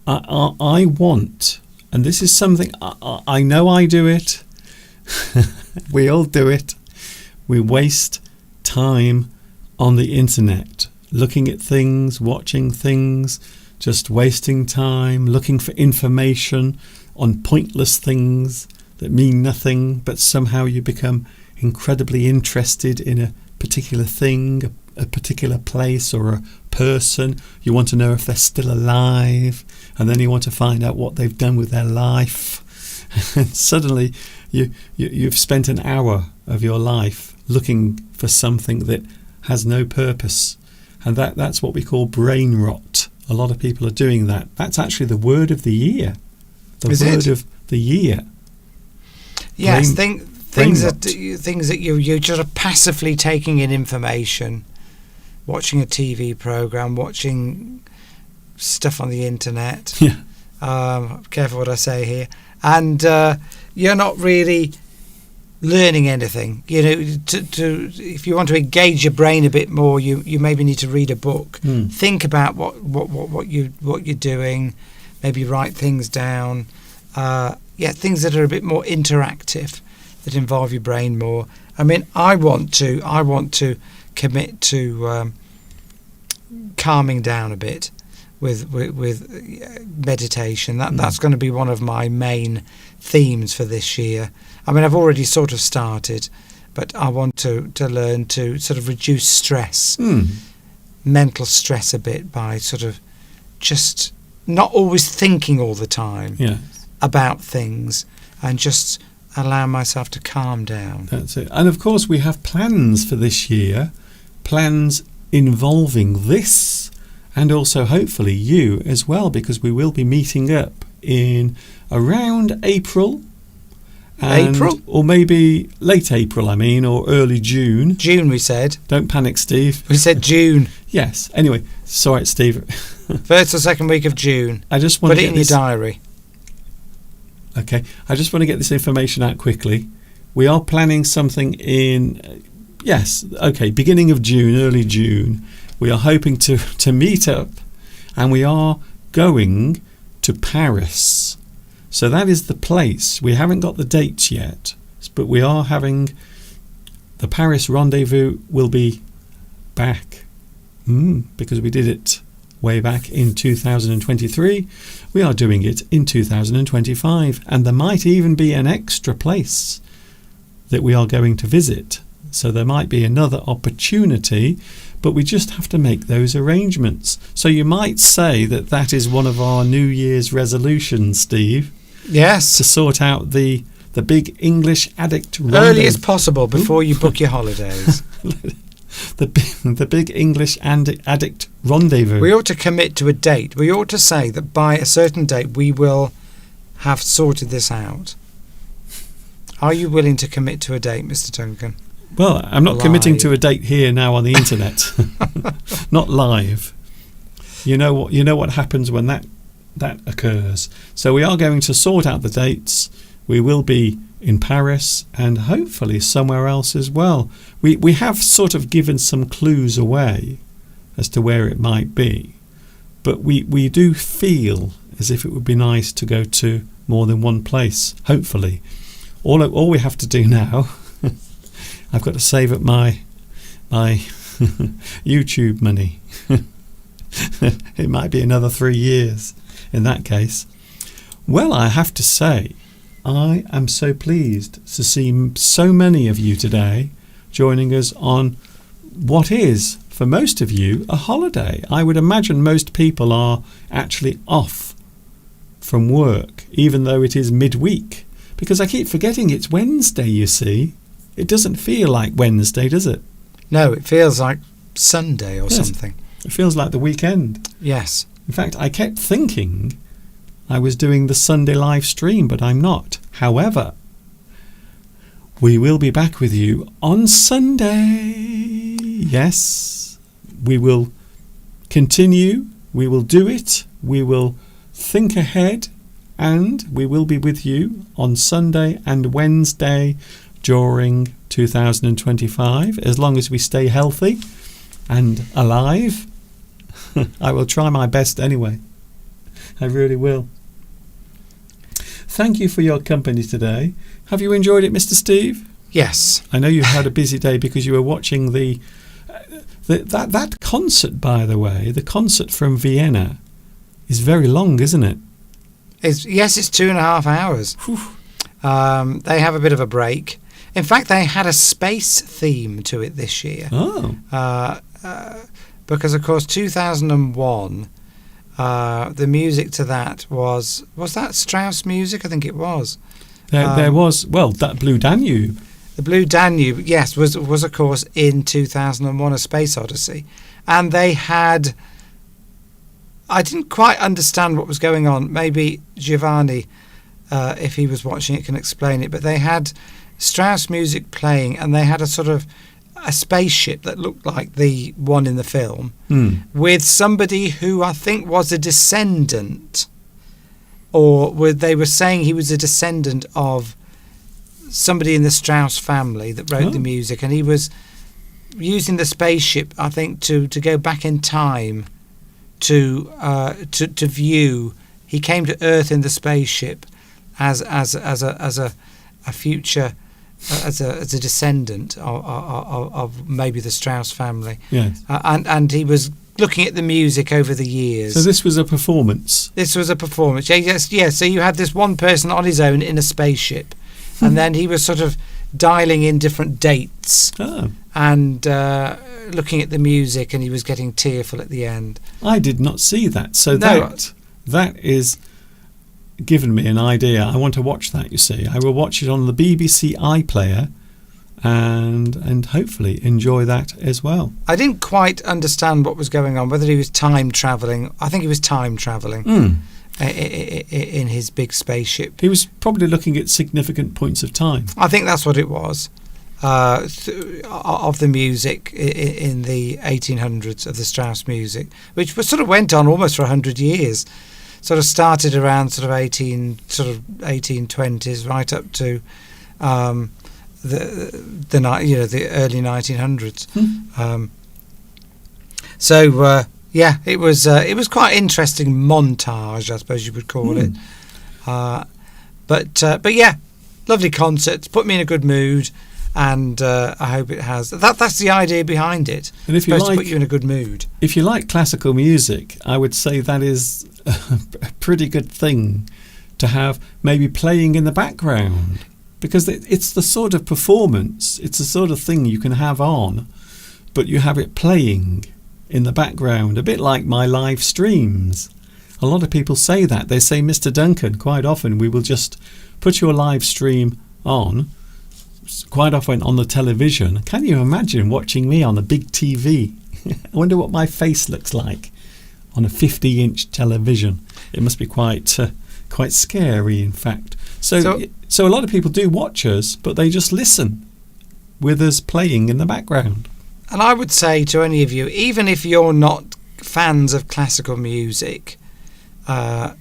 I want, and this is something I know I do it. We all do it. We waste time on the internet, looking at things, watching things, just wasting time, looking for information on pointless things that mean nothing, but somehow you become incredibly interested in a particular thing, a particular place or a person. You want to know if they're still alive, and then you want to find out what they've done with their life. And suddenly you've spent an hour of your life looking for something that has no purpose. And that's what we call brain rot. A lot of people are doing that. That's actually the word of the year. The word of the year. Yes, things that you're just passively taking in information, watching a TV program, watching stuff on the internet. Yeah. Careful what I say here. And you're not really learning anything. If you want to engage your brain a bit more, you maybe need to read a book. Think about what you're doing. Maybe write things down. Things that are a bit more interactive, that involve your brain more. I mean, I want to commit to calming down a bit with meditation. That's going to be one of my main themes for this year. I mean, I've already sort of started, but I want to learn to sort of reduce stress, mental stress a bit, by sort of just not always thinking all the time about things, and just allow myself to calm down. That's it. And of course, we have plans for this year, plans involving this, and also hopefully you as well, because we will be meeting up in around April. April? Or maybe late April, or early June. June, we said. Don't panic, Steve. We said June. Yes. Anyway, sorry, Steve. First or second week of June. I just want Put to it get in this, your diary. Okay. I just want to get this information out quickly. We are planning something in, beginning of June, early June. We are hoping to meet up, and we are going to Paris. So that is the place. We haven't got the dates yet, but we are having the Paris rendezvous will be back because we did it way back in 2023. We are doing it in 2025, and there might even be an extra place that we are going to visit. So there might be another opportunity, but we just have to make those arrangements. So you might say that is one of our New Year's resolutions, Steve. Yes. To sort out the big English addict rendezvous. Early as possible before you book your holidays. the big English addict rendezvous. We ought to commit to a date. We ought to say that by a certain date we will have sorted this out. Are you willing to commit to a date, Mr. Duncan? Well, I'm not committing Live. to a date here now on the internet. Not live. You know what happens when that occurs. So we are going to sort out the dates. We will be in Paris and hopefully somewhere else as well. We have sort of given some clues away as to where it might be, but we do feel as if it would be nice to go to more than one place, hopefully. All we have to do now, I've got to save up my YouTube money. It might be another 3 years in that case. Well, I have to say, I am so pleased to see so many of you today joining us on what is, for most of you, a holiday. I would imagine most people are actually off from work, even though it is midweek, because I keep forgetting it's Wednesday, you see. It doesn't feel like Wednesday, does it? No, it feels like Sunday or something. It feels like the weekend. Yes. In fact, I kept thinking I was doing the Sunday live stream, but I'm not. However, we will be back with you on Sunday. Yes, we will continue. We will do it. We will think ahead, and we will be with you on Sunday and Wednesday during 2025, as long as we stay healthy and alive. I will try my best anyway. I really will. Thank you for your company today. Have you enjoyed it, Mr. Steve? Yes. I know you've had a busy day because you were watching that concert, by the way. The concert from Vienna is very long, isn't it? It's 2.5 hours. They have a bit of a break. In fact, they had a space theme to it this year. Oh. Because, of course, 2001, the music to that was that Strauss music? I think it was. There was, that Blue Danube. The Blue Danube, yes, was of course in 2001, A Space Odyssey. And they had... I didn't quite understand what was going on. Maybe Giovanni, if he was watching it, can explain it. But they had Strauss music playing, and they had a sort of a spaceship that looked like the one in the film with somebody who I think was a descendant, or they were saying he was a descendant of somebody in the Strauss family that wrote the music, and he was using the spaceship, I think, to go back in time to view. He came to Earth in the spaceship as a future. As a descendant of maybe the Strauss family. Yes. And he was looking at the music over the years. So this was a performance. This was a performance. Yes. So you had this one person on his own in a spaceship, and then he was sort of dialing in different dates and looking at the music, and he was getting tearful at the end. I did not see that. So No. that is given me an idea. I want to watch that, you see. I will watch it on the BBC iPlayer and hopefully enjoy that as well. I didn't quite understand what was going on, whether he was time travelling. I think he was time travelling in his big spaceship. He was probably looking at significant points of time. I think that's what it was. Of the music in the 1800s, of the Strauss music, which sort of went on almost for 100 years. Sort of started around sort of 1820s, right up to the early 1900s. It was quite an interesting montage, I suppose you would call it. But yeah, lovely concert. Put me in a good mood, and I hope it has. That's the idea behind it. And if you supposed to put you in a good mood. If you like classical music, I would say that is a pretty good thing to have maybe playing in the background, because it's the sort of performance, it's the sort of thing you can have on, but you have it playing in the background, a bit like my live streams. A lot of people say that. They say, Mr. Duncan, quite often we will just put your live stream on, quite often on the television. Can you imagine watching me on a big TV? I wonder what my face looks like on a 50-inch television. It must be quite scary, in fact. So a lot of people do watch us, but they just listen with us playing in the background. And I would say to any of you, even if you're not fans of classical music, I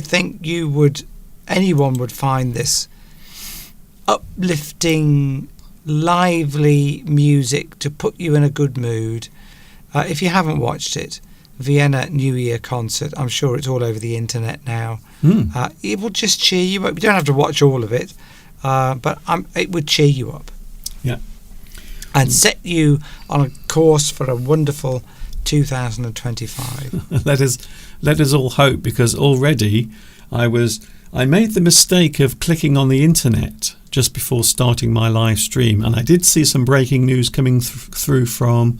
think anyone would find this uplifting, lively music to put you in a good mood. If you haven't watched it, Vienna New Year concert, I'm sure it's all over the internet now. It will just cheer you up. You don't have to watch all of it, but it would cheer you up. Yeah. And set you on a course for a wonderful 2025. Let us all hope, because already I made the mistake of clicking on the internet just before starting my live stream, and I did see some breaking news coming through from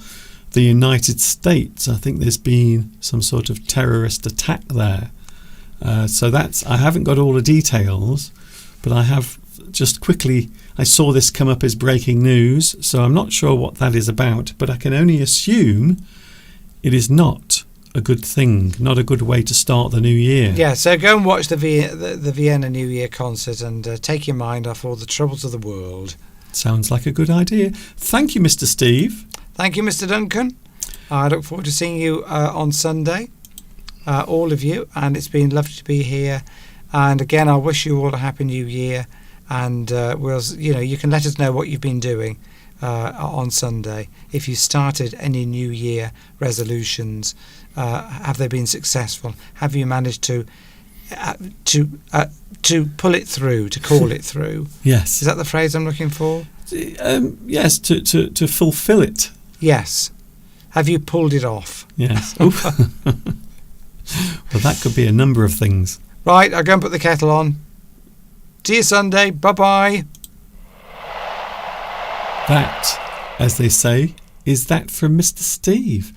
the United States. I think there's been some sort of terrorist attack there. I haven't got all the details, but I have just quickly, I saw this come up as breaking news, so I'm not sure what that is about, but I can only assume it is not a good thing, not a good way to start the new year. Yeah, so go and watch the Vienna New Year concert and take your mind off all the troubles of the world. Sounds like a good idea. Thank you, Mr. Steve. Thank you, Mr. Duncan. I look forward to seeing you on Sunday, all of you, and it's been lovely to be here. And again, I wish you all a happy new year, and you can let us know what you've been doing on Sunday. If you started any New Year resolutions, have they been successful? Have you managed to pull it through, to call it through? Yes. Is that the phrase I'm looking for? Yes, to fulfil it. Yes. Have you pulled it off? Yes. Well, that could be a number of things. Right, I'll go and put the kettle on. See you Sunday. Bye-bye. That, as they say, is that from Mr. Steve.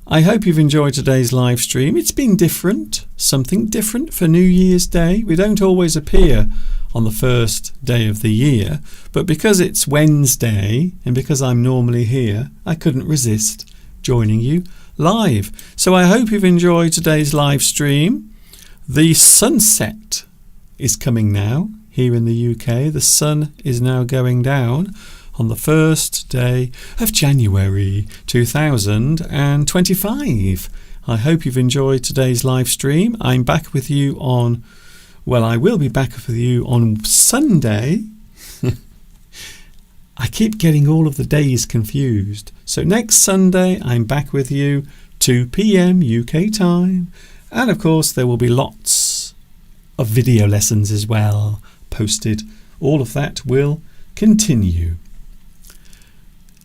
I hope you've enjoyed today's live stream. It's been different, something different for New Year's Day. We don't always appear on the first day of the year, but because it's Wednesday and because I'm normally here, I couldn't resist joining you live. So I hope you've enjoyed today's live stream. The sunset is coming now here in the UK. The sun is now going down on the first day of January 2025. I hope you've enjoyed today's live stream. I'm back with you on, well, I will be back with you on Sunday. I keep getting all of the days confused. So next Sunday, I'm back with you, 2 p.m. UK time. And of course, there will be lots of video lessons as well posted. All of that will continue.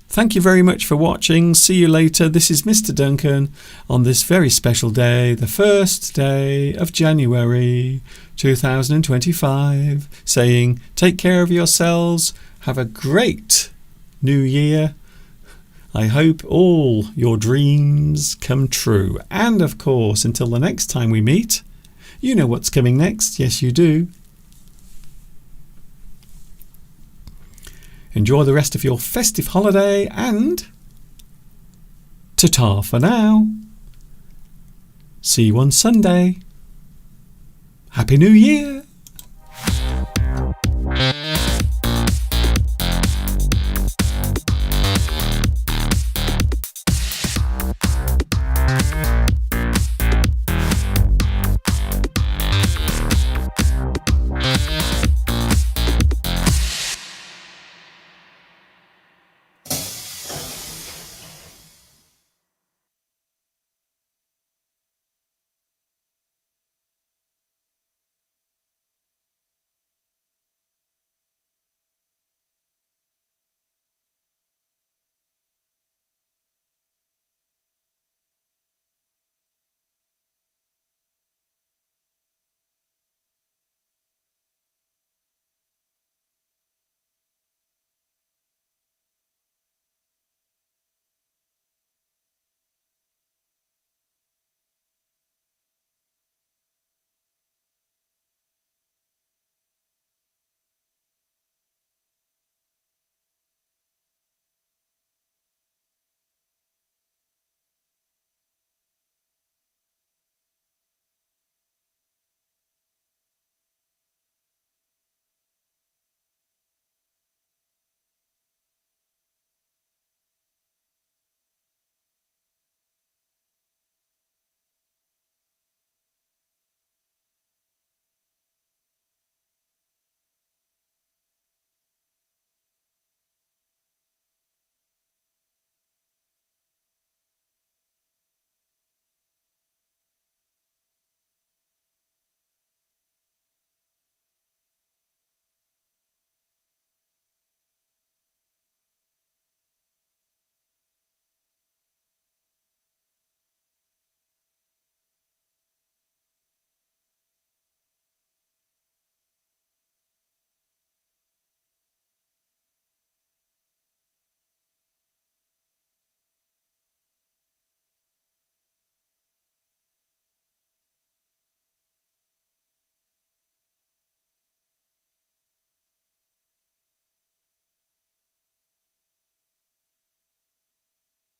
Thank you very much for watching. See you later. This is Mr. Duncan on this very special day, the first day of January 2025, saying take care of yourselves. Have a great new year. I hope all your dreams come true. And of course, until the next time we meet, You know what's coming next. Yes, you do. Enjoy the rest of your festive holiday and ta-ta for now. See you on Sunday. Happy New Year!